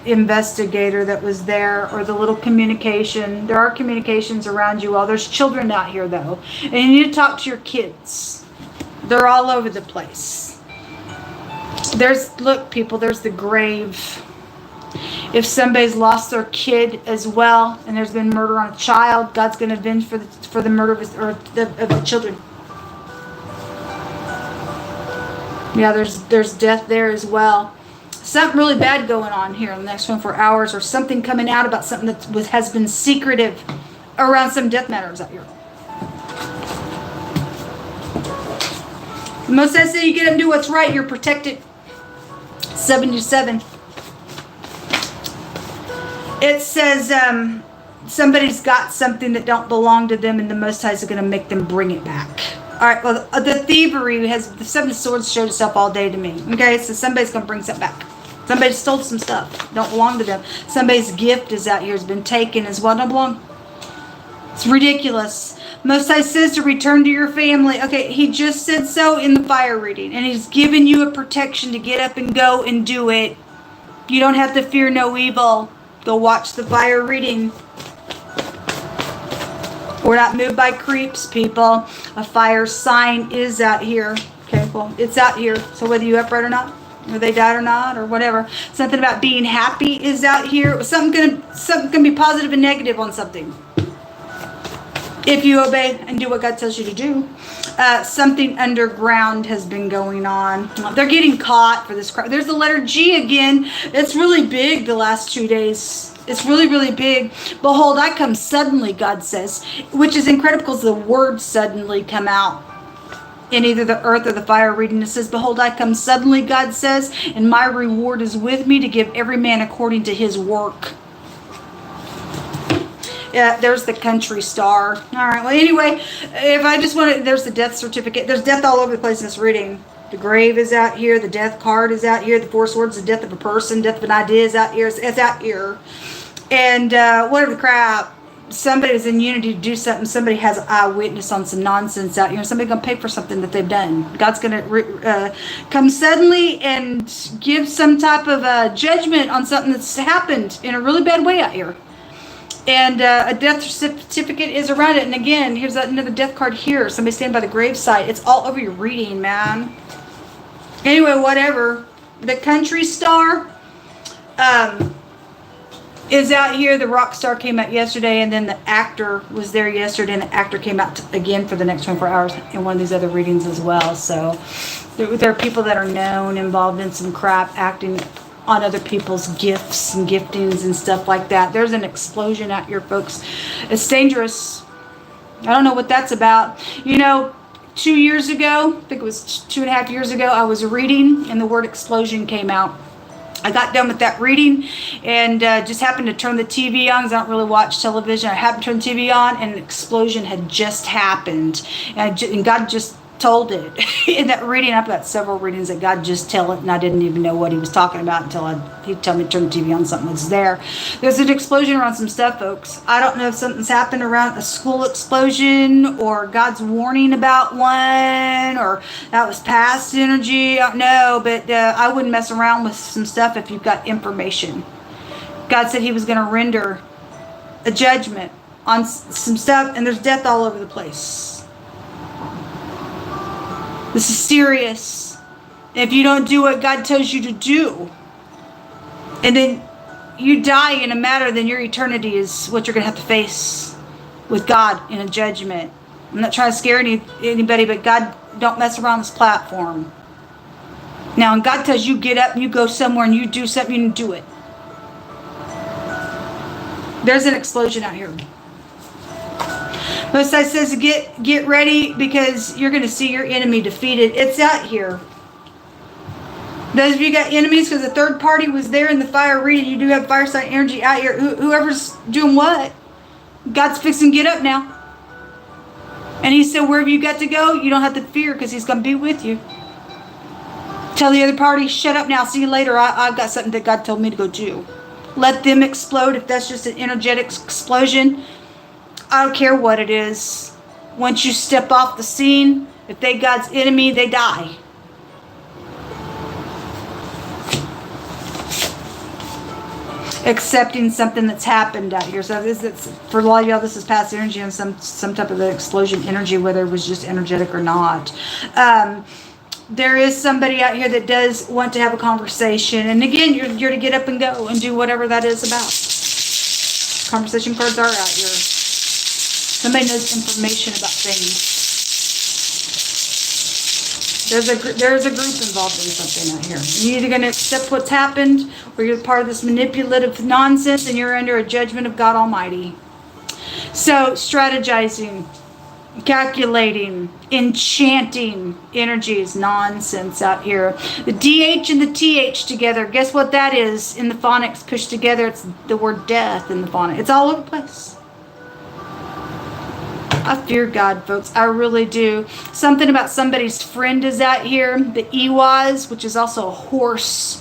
investigator that was there, or the little communication. There are communications around you all. There's children out here though, and you need to talk to your kids. They're all over the place. Look people, there's the grave. If somebody's lost their kid as well, and there's been murder on a child, God's going to avenge for the murder of the children. Yeah, there's death there as well. Something really bad going on here in the next 24 hours, or something coming out about something that has been secretive around some death matters out here. Most I say you get up and do what's right, you're protected. 77. It says somebody's got something that don't belong to them, and the Most High is going to make them bring it back. All right, well, the thievery has, the Seven of Swords showed itself all day to me. Okay, so somebody's going to bring something back. Somebody stole some stuff. Don't belong to them. Somebody's gift is out here, has been taken as well. Don't belong. It's ridiculous. Most High says to return to your family. Okay, he just said so in the fire reading. And he's given you a protection to get up and go and do it. You don't have to fear no evil. Go watch the fire reading. We're not moved by creeps, people. A fire sign is out here. Okay, well, it's out here. So whether you upright or not, or they died or not, or whatever. Something about being happy is out here. Something gonna be positive and negative on something. If you obey and do what God tells you to do. Something underground has been going on. They're getting caught for this crap. There's the letter G again. It's really big the last 2 days. It's really, really big. Behold, I come suddenly, God says, which is incredible because the word suddenly come out in either the earth or the fire reading. It says, behold, I come suddenly, God says, and my reward is with me to give every man according to his work. Yeah, there's the country star. All right, well, anyway, if I just want to, there's the death certificate. There's death all over the place in this reading. The grave is out here. The death card is out here. The Four Swords, the death of a person, death of an idea is out here. It's out here. And whatever the crap, somebody is in unity to do something. Somebody has an eyewitness on some nonsense out here. Somebody's going to pay for something that they've done. God's going to come suddenly and give some type of judgment on something that's happened in a really bad way out here. And a death certificate is around it. And again, here's another death card here. Somebody standing by the gravesite. It's all over your reading, man. Anyway, whatever. The country star is out here. The rock star came out yesterday, and then the actor was there yesterday, and the actor came out again for the next 24 hours in one of these other readings as well. So there are people that are known, involved in some crap, acting on other people's gifts and giftings and stuff like that. There's an explosion out here, folks. It's dangerous. I don't know what that's about. You know, 2 years ago, I think it was 2.5 years ago, I was reading and the word explosion came out. I got done with that reading and just happened to turn the TV on because I don't really watch television. I happened to turn the TV on and an explosion had just happened. And God just told it. In that reading, I've got several readings that God just tell it, and I didn't even know what he was talking about until he'd tell me to turn the TV on, something was there. There's an explosion around some stuff, folks. I don't know if something's happened around a school explosion, or God's warning about one, or that was past energy. I don't know, but I wouldn't mess around with some stuff if you've got information. God said he was going to render a judgment on some stuff, and there's death all over the place. This is serious. If you don't do what God tells you to do, and then you die in a matter, then your eternity is what you're going to have to face with God in a judgment. I'm not trying to scare anybody, but God, don't mess around this platform. Now, when God tells you get up and you go somewhere and you do something, you do it. There's an explosion out here. Most side says get ready, because you're going to see your enemy defeated. It's out here. Those of you got enemies, because the third party was there in the fire reading. You do have fire sign energy out here. Whoever's doing what, God's fixing to get up now. And he said, wherever you got to go, you don't have to fear, because he's going to be with you. Tell the other party, shut up now. See you later. I've got something that God told me to go do. Let them explode. If that's just an energetic explosion, I don't care what it is. Once you step off the scene, if they God's enemy, they die. Accepting something that's happened out here. So for a lot of y'all, this is past energy and some type of an explosion energy, whether it was just energetic or not. There is somebody out here that does want to have a conversation. And again, you're to get up and go and do whatever that is about. Conversation cards are out here. Somebody knows information about things. There's a group involved in something out here. You're either going to accept what's happened, or you're part of this manipulative nonsense, and you're under a judgment of God Almighty. So, strategizing, calculating, enchanting energy is nonsense out here. The DH and the TH together, guess what that is in the phonics pushed together? It's the word death in the phonics. It's all over the place. I fear God, folks. I really do. Something about somebody's friend is out here. The Ewas, which is also a horse.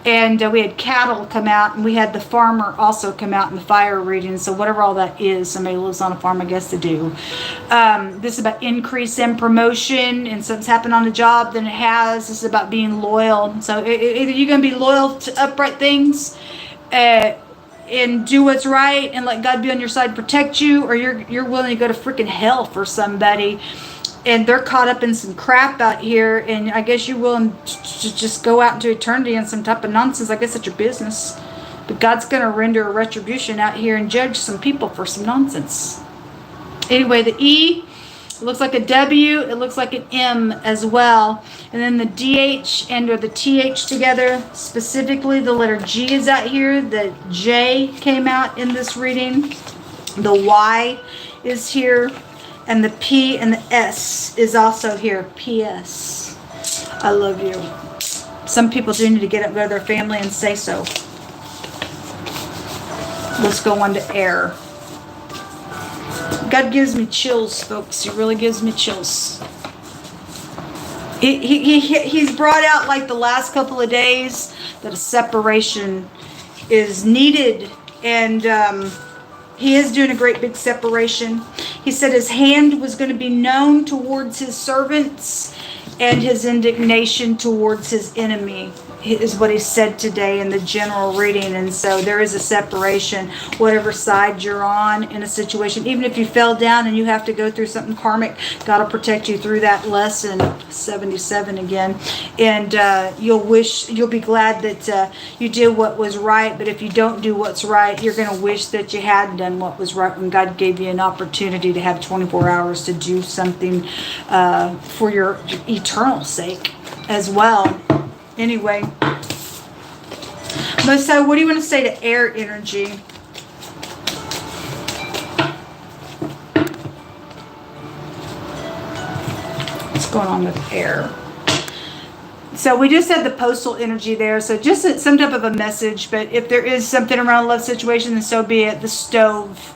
And we had cattle come out, and we had the farmer also come out in the fire reading. So whatever all that is, somebody lives on a farm, I guess, to do. This is about increase and promotion, and something's happened on the job than it has. This is about being loyal. So either you're going to be loyal to upright things, and do what's right and let God be on your side and protect you, or you're willing to go to freaking hell for somebody, and they're caught up in some crap out here, and I guess you're willing to just go out into eternity in some type of nonsense. I guess that's your business. But God's going to render a retribution out here and judge some people for some nonsense. Anyway, the E, it looks like a W, it looks like an M as well. And then the DH and or the TH together, specifically the letter G is out here. The J came out in this reading. The Y is here. And the P and the S is also here. PS. I love you. Some people do need to get up and go to their family and say so. Let's go on to air. God gives me chills, folks. He really gives me chills. He's brought out, like the last couple of days, that a separation is needed. And he is doing a great big separation. He said his hand was going to be known towards his servants, and his indignation towards his enemy is what he said today in the general reading. And so there is a separation, whatever side you're on in a situation. Even if you fell down and you have to go through something karmic, God will protect you through that lesson. 77 again. And you'll be glad that you did what was right. But if you don't do what's right, you're going to wish that you had done what was right when God gave you an opportunity to have 24 hours to do something for your eternal sake as well. Anyway, Most High, what do you want to say to air energy? What's going on with air? So we just had the postal energy there. So just some type of a message. But if there is something around a love situation, then so be it. The stove.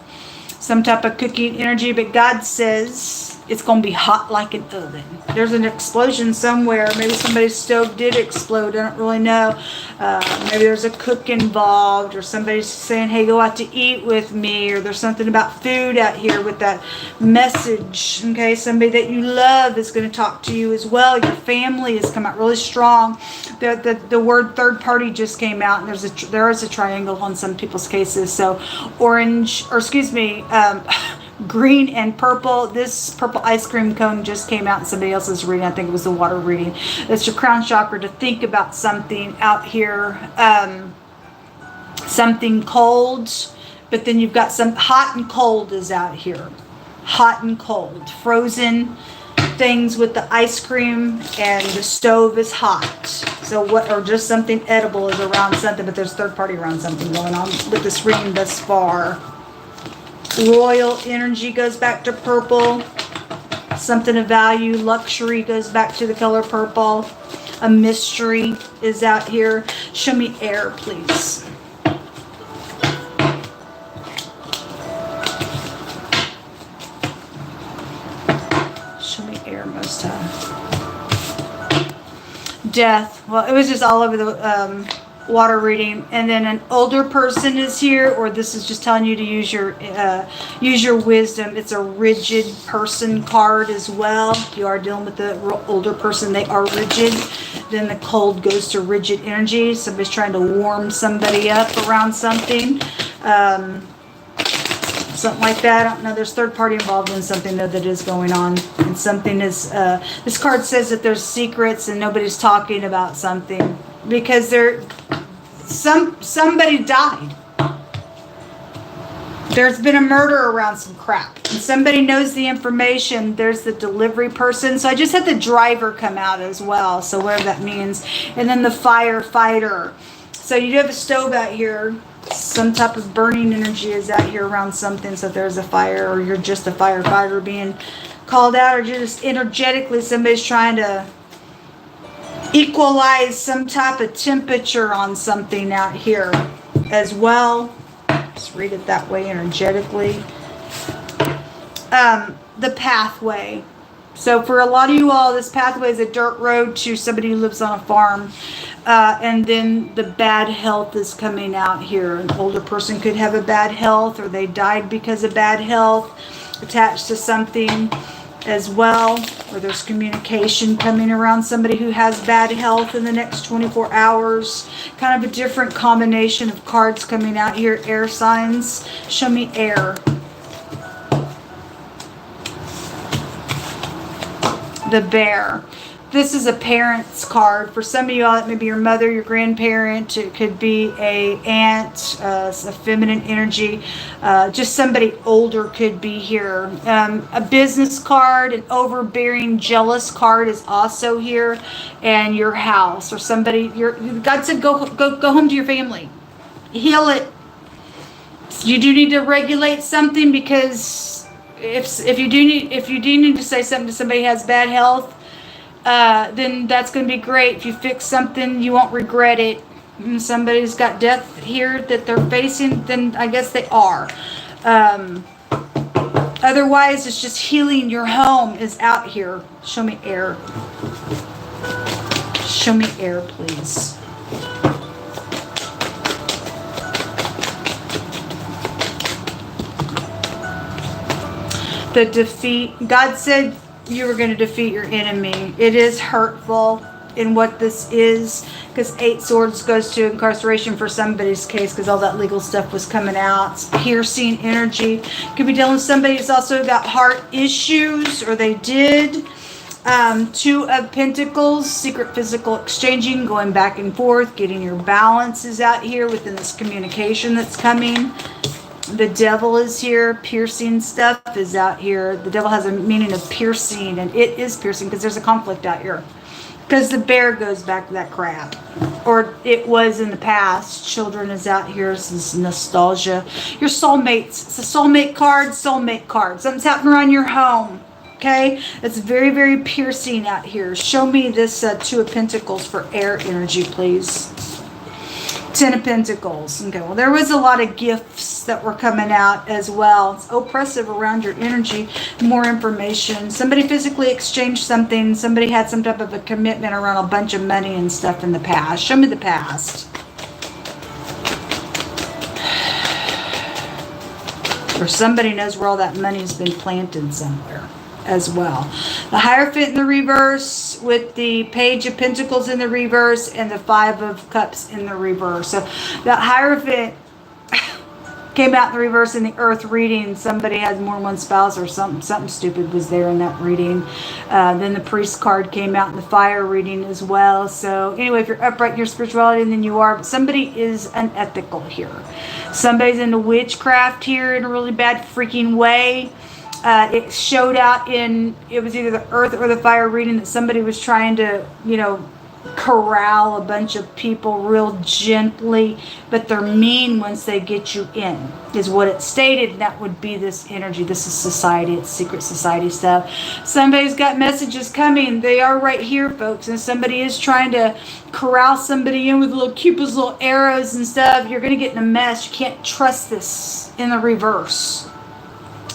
Some type of cooking energy. But God says it's going to be hot like an oven. There's an explosion somewhere. Maybe somebody's stove did explode. I don't really know. Maybe there's a cook involved, or somebody's saying, hey, go out to eat with me, or there's something about food out here with that message. Okay, somebody that you love is going to talk to you as well. Your family has come out really strong. The word third party just came out, and there is a triangle on some people's cases. So green and purple. This purple ice cream cone just came out in somebody else's reading. I think it was the water reading. That's your crown chakra, to think about something out here, something cold, but then you've got some hot and cold is out here. Hot and cold. Frozen things with the ice cream, and the stove is hot. So or just something edible is around something, but there's third party around something going on with this reading thus far. Royal energy goes back to purple. Something of value. Luxury goes back to the color purple. A mystery is out here. Show me air, please. Show me air most time. Death. Well, it was just all over the water reading. And then an older person is here, or this is just telling you to use your wisdom. It's a rigid person card as well. If you are dealing with the older person, they are rigid. Then the cold goes to rigid energy. Somebody's trying to warm somebody up around something. Something like that. I don't know. There's third party involved in something though that is going on. And something is, this card says that there's secrets and nobody's talking about something. Because somebody died. There's been a murder around some crap. And somebody knows the information. There's the delivery person. So I just had the driver come out as well. So whatever that means. And then the firefighter. So you do have a stove out here. Some type of burning energy is out here around something. So if there's a fire, or you're just a firefighter being called out, or you're just energetically somebody's trying to equalize some type of temperature on something out here as well. Just read it that way, energetically. The pathway. So for a lot of you all, this pathway is a dirt road to somebody who lives on a farm. And then the bad health is coming out here. An older person could have a bad health, or they died because of bad health attached to something as well, or there's communication coming around somebody who has bad health in the next 24 hours. Kind of a different combination of cards coming out here. Air signs. Show me air. The bear. This is a parent's card. For some of you all, it may be your mother, your grandparent. It could be a aunt, a feminine energy. Just somebody older could be here. A business card, an overbearing, jealous card is also here. And your house, or somebody. God said, go home to your family. Heal it. You do need to regulate something, because if you do need to say something to somebody who has bad health, then that's going to be great. If you fix something, you won't regret it. And somebody's got death here that they're facing, then I guess they are. Otherwise, it's just healing your home is out here. Show me air. Show me air, please. The defeat. God said you were going to defeat your enemy. It is hurtful in what this is, because 8 swords goes to incarceration for somebody's case, because all that legal stuff was coming out. It's piercing energy. Could be dealing with somebody who's also got heart issues, or they did. 2 of Pentacles, secret physical exchanging, going back and forth, getting your balances out here within this communication that's coming. The devil is here. Piercing stuff is out here. The devil has a meaning of piercing, and it is piercing because there's a conflict out here. Because the bear goes back to that crap. Or it was in the past. Children is out here. This is nostalgia. Your soulmates. It's a soulmate card. Soulmate card. Something's happening around your home. Okay? It's very, very piercing out here. Show me this 2 of Pentacles for air energy, please. Ten of Pentacles. Okay, well, there was a lot of gifts that were coming out as well. It's oppressive around your energy. More information. Somebody physically exchanged something. Somebody had some type of a commitment around a bunch of money and stuff in the past. Show me the past. Or somebody knows where all that money's been planted somewhere as well. The Hierophant in the reverse with the Page of Pentacles in the reverse and the Five of Cups in the reverse. So the Hierophant came out in the reverse in the Earth reading. Somebody has more than one spouse or something stupid was there in that reading. Then the Priest card came out in the Fire reading as well. So anyway, if you're upright in your spirituality, then you are. But somebody is unethical here. Somebody's into witchcraft here in a really bad freaking way. It showed out in, it was either the Earth or the Fire reading that somebody was trying to, you know, corral a bunch of people real gently, but they're mean once they get you in, is what it stated. And that would be this energy. This is society. It's secret society stuff. Somebody's got messages coming. They are right here, folks. And somebody is trying to corral somebody in with little Cupid's little arrows and stuff. You're going to get in a mess. You can't trust this in the reverse.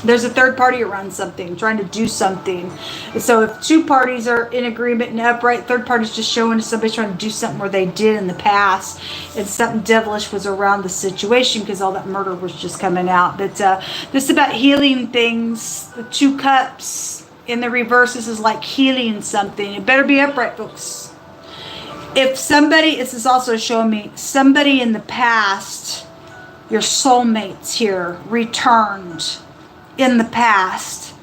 There's a third party around something, trying to do something. And so if two parties are in agreement and upright, third party's just showing somebody trying to do something where they did in the past, and something devilish was around the situation because all that murder was just coming out. But this is about healing things. The Two Cups in the reverse, this is like healing something. It better be upright, folks. If somebody, this is also showing me, somebody in the past, your soulmates here, returned in the past,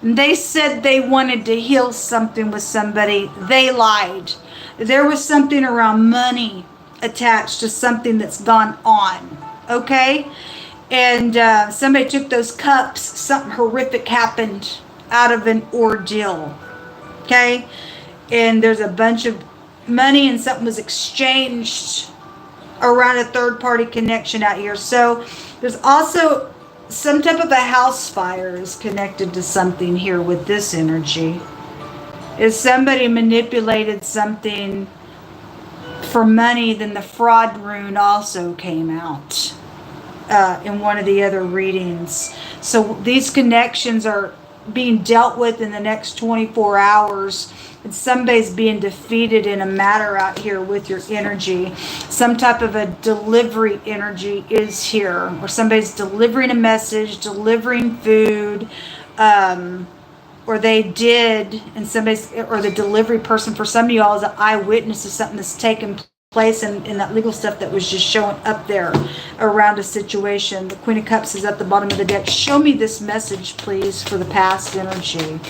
and they said they wanted to heal something with somebody. They lied. There was something around money attached to something that's gone on, okay? And somebody took those cups. Something horrific happened out of an ordeal, okay? And there's a bunch of money and something was exchanged around a third party connection out here. So there's also some type of a house fire is connected to something here with this energy. If somebody manipulated something for money, then the fraud rune also came out in one of the other readings. So these connections are being dealt with in the next 24 hours. And somebody's being defeated in a matter out here with your energy. Some type of a delivery energy is here. Or somebody's delivering a message, delivering food. Or they did, and somebody's, or the delivery person for some of y'all is an eyewitness of something that's taken place in that legal stuff that was just showing up there around a situation. The Queen of Cups is at the bottom of the deck. Show me this message, please, for the past energy.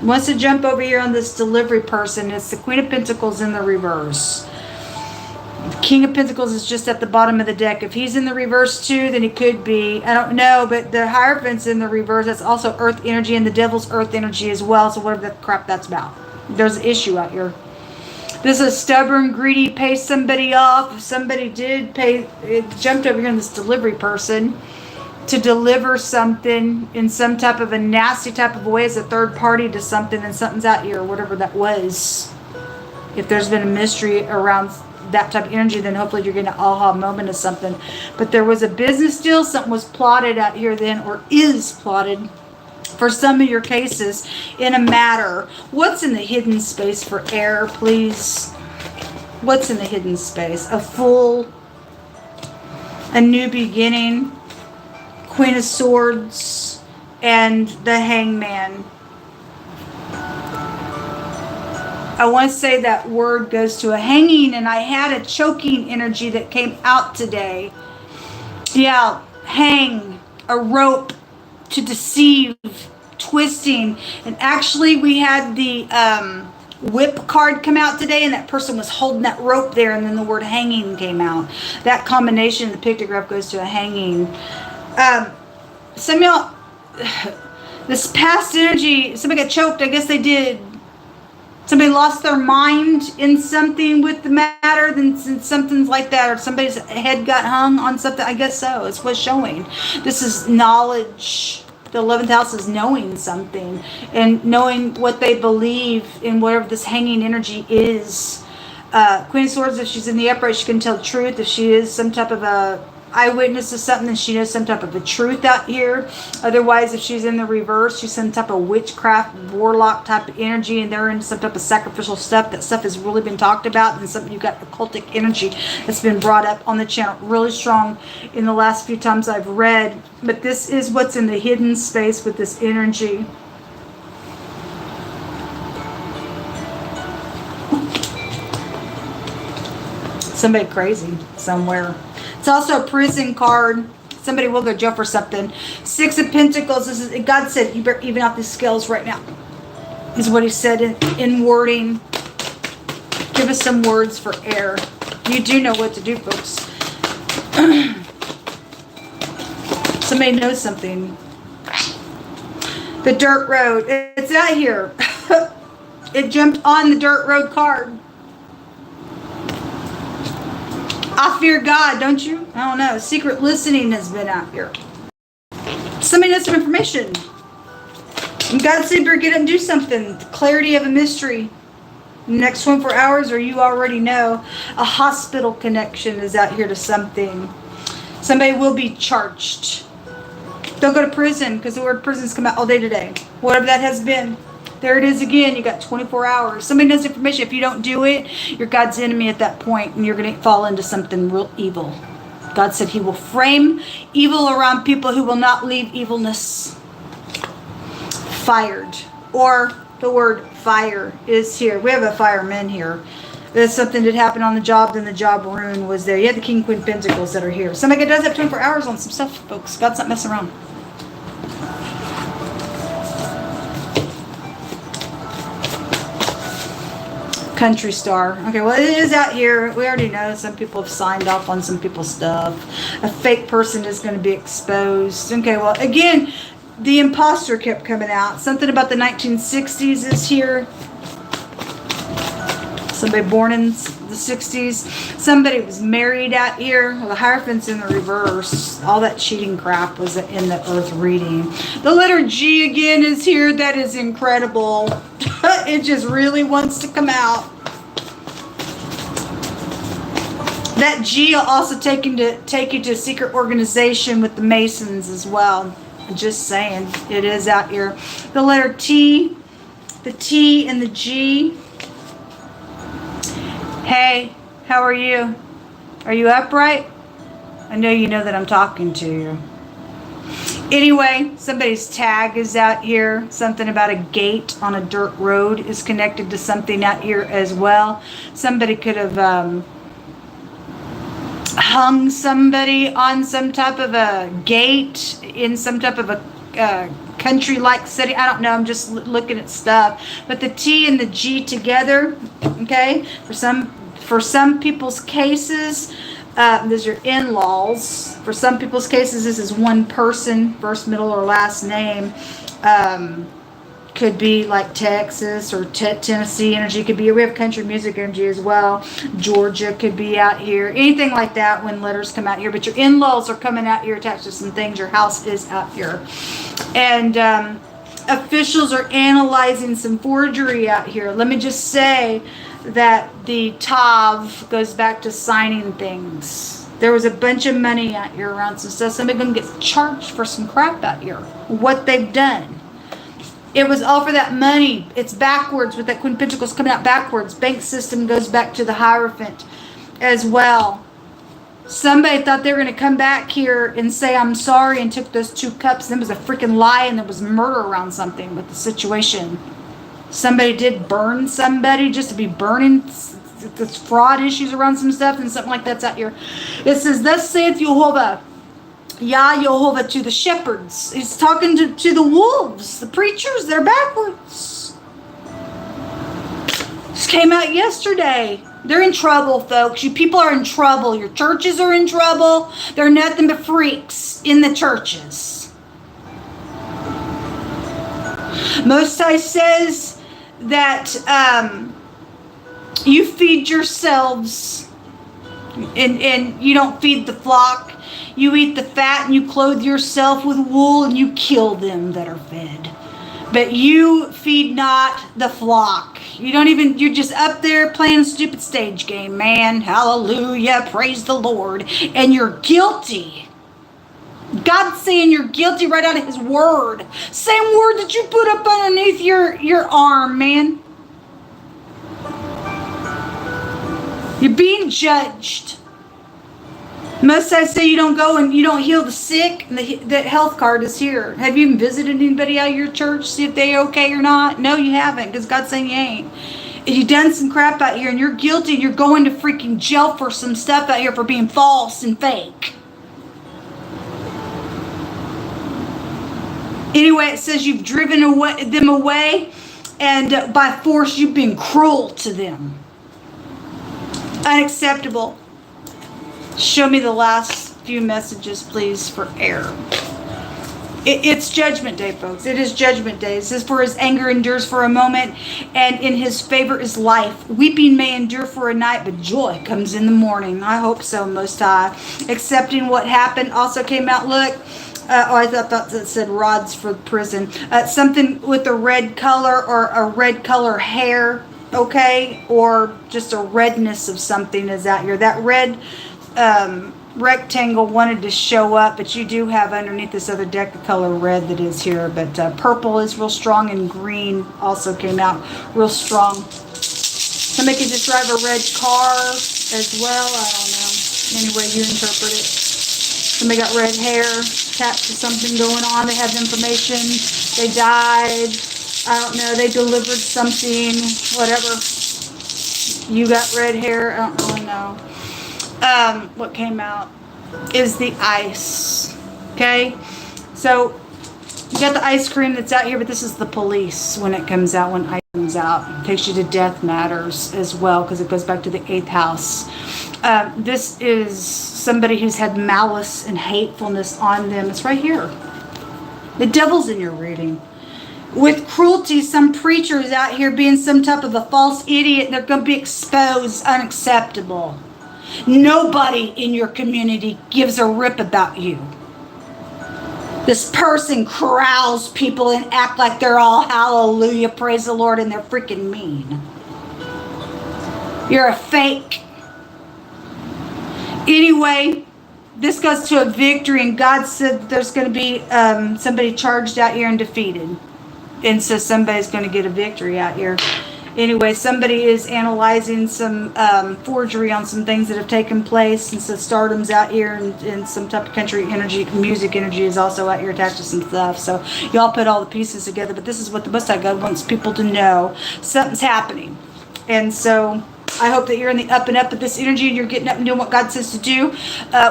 Wants to jump over here on this delivery person. It's the Queen of Pentacles in the reverse. King of Pentacles is just at the bottom of the deck. If he's in the reverse too, then he could be. I don't know, but the Hierophant's in the reverse. That's also earth energy, and the Devil's earth energy as well. So whatever the crap that's about. There's an issue out here. This is stubborn, greedy, pay somebody off. If somebody did pay, it jumped over here on this delivery person to deliver something in some type of a nasty type of way as a third party to something, and something's out here, whatever that was. If there's been a mystery around that type of energy, then hopefully you're getting an aha moment of something. But there was a business deal, something was plotted out here then, or is plotted for some of your cases in a matter. What's in the hidden space for air, please? What's in the hidden space? A Fool, a new beginning, Queen of Swords, and the Hangman. I want to say that word goes to a hanging, and I had a choking energy that came out today. Yeah, hang, a rope to deceive, twisting. And actually we had the whip card come out today, and that person was holding that rope there, and then the word hanging came out. That combination of the pictograph goes to a hanging. Some of y'all, this past energy, somebody got choked. I guess they did. Somebody lost their mind in something with the matter, then something like that, or somebody's head got hung on something. I guess so. It's what's showing. This is knowledge. The 11th house is knowing something and knowing what they believe in whatever this hanging energy is. Queen of Swords, if she's in the upright, she can tell the truth. If she is some type of a eyewitness of something, then she knows some type of a truth out here. Otherwise, if she's in the reverse, she's some type of witchcraft, warlock type of energy, and they're in some type of sacrificial stuff. That stuff has really been talked about, and something you've got occultic energy that's been brought up on the channel really strong in the last few times I've read. But this is what's in the hidden space with this energy. Somebody crazy somewhere. It's also a prison card. Somebody will go to jail for something. 6 of Pentacles. This is, God said, you better even out these scales right now. Is what he said in wording. Give us some words for air. You do know what to do, folks. Somebody knows something. The dirt road. It's out here. It jumped on the dirt road card. I fear God, don't you? I don't know. Secret listening has been out here. Somebody knows some information. And God said, better get up and do something. The clarity of a mystery. Next 24 hours, or you already know, a hospital connection is out here to something. Somebody will be charged. Don't go to prison, because the word prison's come out all day today. Whatever that has been. There it is again. You got 24 hours. Somebody knows information. If you don't do it, you're God's enemy at that point, and you're going to fall into something real evil. God said he will frame evil around people who will not leave evilness. Fired. Or the word fire is here. We have a fireman here. There's something that happened on the job, then the job rune was there. You have the King, Queen, Pentacles that are here. Somebody does have 24 hours on some stuff, folks. God's not messing around. Country Star. Okay, well, it is out here. We already know some people have signed off on some people's stuff. A fake person is going to be exposed. Okay, well, again, the imposter kept coming out. Something about the 1960s is here. Somebody born in the 60s. Somebody was married out here. Well, the Hierophant's in the reverse. All that cheating crap was in the Earth reading. The letter G again is here. That is incredible. It just really wants to come out. That G will also take you to a secret organization with the Masons as well. I'm just saying. It is out here. The letter T. The T and the G. Hey, how are you? Are you upright? I know you know that I'm talking to you. Anyway, somebody's tag is out here. Something about a gate on a dirt road is connected to something out here as well. Somebody could have hung somebody on some type of a gate in some type of a country-like city. I don't know. I'm just looking at stuff. But the T and the G together, okay, for some people's cases, these are in-laws. For some people's cases, this is one person, first, middle, or last name. Could be like Texas or Tennessee energy. Could be, we have country music energy as well. Georgia could be out here. Anything like that when letters come out here. But your in-laws are coming out here attached to some things. Your house is out here. And officials are analyzing some forgery out here. Let me just say that the Tav goes back to signing things. There was a bunch of money out here around some stuff. Somebody gonna get charged for some crap out here. What they've done. It was all for that money. It's backwards with that Queen of Pentacles coming out backwards. Bank system goes back to the Hierophant as well. Somebody thought they were going to come back here and say, I'm sorry, and took those 2 cups. And it was a freaking lie, and there was murder around something with the situation. Somebody did burn somebody just to be burning. There's fraud issues around some stuff, and something like that's out here. It says, thus saith Jehovah. Yah Jehovah to the shepherds. He's talking to the wolves, the preachers. They're backwards. This came out yesterday. They're in trouble, folks. You people are in trouble. Your churches are in trouble. They're nothing but freaks in the churches. Most High says that you feed yourselves and you don't feed the flock. You eat the fat and you clothe yourself with wool and you kill them that are fed. But you feed not the flock. You don't even, you're just up there playing a stupid stage game, man. Hallelujah, praise the Lord. And you're guilty. God's saying you're guilty right out of his word. Same word that you put up underneath your arm, man. You're being judged. Most I say you don't go and you don't heal the sick. And the health card is here. Have you even visited anybody out of your church, see if they okay or not? No, you haven't, because God's saying you ain't. If you done some crap out here and you're guilty and you're going to freaking jail for some stuff out here for being false and fake. Anyway, it says you've driven them away, and by force you've been cruel to them. Unacceptable. Show me the last few messages, please, for air. It's Judgment Day, folks. It is Judgment Day. It says, for his anger endures for a moment, and in his favor is life. Weeping may endure for a night, but joy comes in the morning. I hope so, Most High. Accepting what happened also came out. Look. I thought that said rods for prison. Something with a red color or a red color hair, okay? Or just a redness of something is out here. That red rectangle wanted to show up, but you do have underneath this other deck the color red that is here. But purple is real strong, and green also came out real strong. Somebody could just drive a red car as well. I don't know. Any way you interpret it. Somebody got red hair, attached to something going on. They have information. They died. I don't know. They delivered something. Whatever. You got red hair. I don't really know. What came out is the ice. Okay? So, you got the ice cream that's out here, but this is the police when it comes out, when ice comes out. It takes you to death matters as well, because it goes back to the 8th house. This is somebody who's had malice and hatefulness on them. It's right here. The devil's in your reading. With cruelty, some preacher is out here being some type of a false idiot, and they're going to be exposed. Unacceptable. Nobody in your community gives a rip about you. This person corrals people and act like they're all hallelujah, praise the Lord, and they're freaking mean. You're a fake. Anyway, this goes to a victory, and God said there's going to be somebody charged out here and defeated. And so somebody's going to get a victory out here. Anyway, somebody is analyzing some forgery on some things that have taken place. And so stardom's out here, and some type of country energy, music energy is also out here attached to some stuff. So y'all put all the pieces together. But this is what the Most High God wants people to know. Something's happening. And so I hope that you're in the up and up of this energy, and you're getting up and doing what God says to do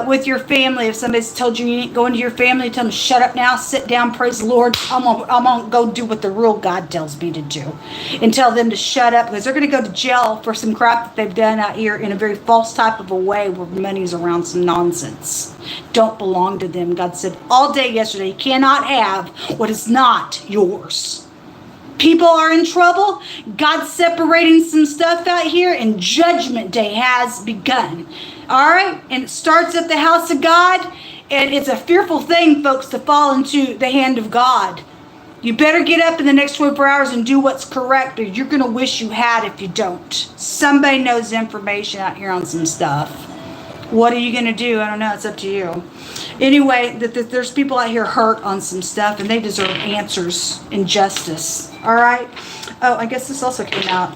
with your family. If somebody's told you you ain't going to your family, tell them, shut up now, sit down, praise the Lord. I'm gonna go do what the real God tells me to do. And tell them to shut up, because they're going to go to jail for some crap that they've done out here in a very false type of a way where money's around some nonsense. Don't belong to them. God said all day yesterday, you cannot have what is not yours. People are in trouble. God's separating some stuff out here, and Judgment Day has begun. All right? And it starts at the house of God, and it's a fearful thing, folks, to fall into the hand of God. You better get up in the next 24 hours and do what's correct, or you're going to wish you had if you don't. Somebody knows information out here on some stuff. What are you going to do? I don't know. It's up to you. Anyway, there's people out here hurt on some stuff, and they deserve answers and justice. All right? Oh, I guess this also came out.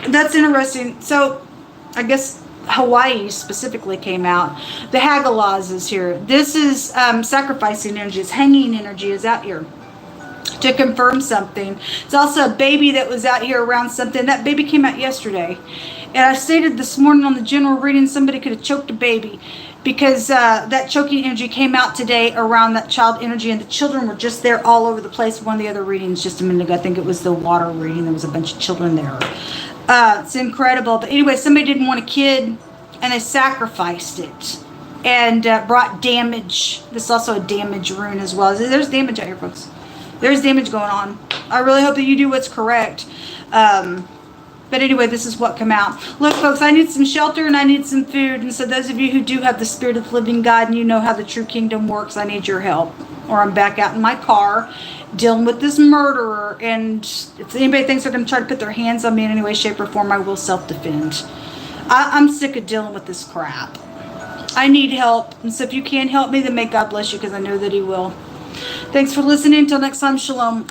That's interesting. So, I guess Hawaii specifically came out. The Hagalaz is here. This is sacrificing energy. It's hanging energy is out here to confirm something. It's also a baby that was out here around something. That baby came out yesterday. And I stated this morning on the general reading, somebody could have choked a baby, because that choking energy came out today around that child energy, and the children were just there all over the place. One of the other readings just a minute ago, I think it was the water reading, there was a bunch of children there. It's incredible. But anyway, somebody didn't want a kid, and they sacrificed it and brought damage. This is also a damage rune as well. There's damage out here, folks. There's damage going on. I really hope that you do what's correct. But anyway, this is what come out. Look, folks, I need some shelter and I need some food. And so those of you who do have the Spirit of the living God and you know how the true kingdom works, I need your help. Or I'm back out in my car dealing with this murderer. And if anybody thinks they're going to try to put their hands on me in any way, shape, or form, I will self-defend. I'm sick of dealing with this crap. I need help. And so if you can help me, then may God bless you, because I know that he will. Thanks for listening. Until next time, shalom.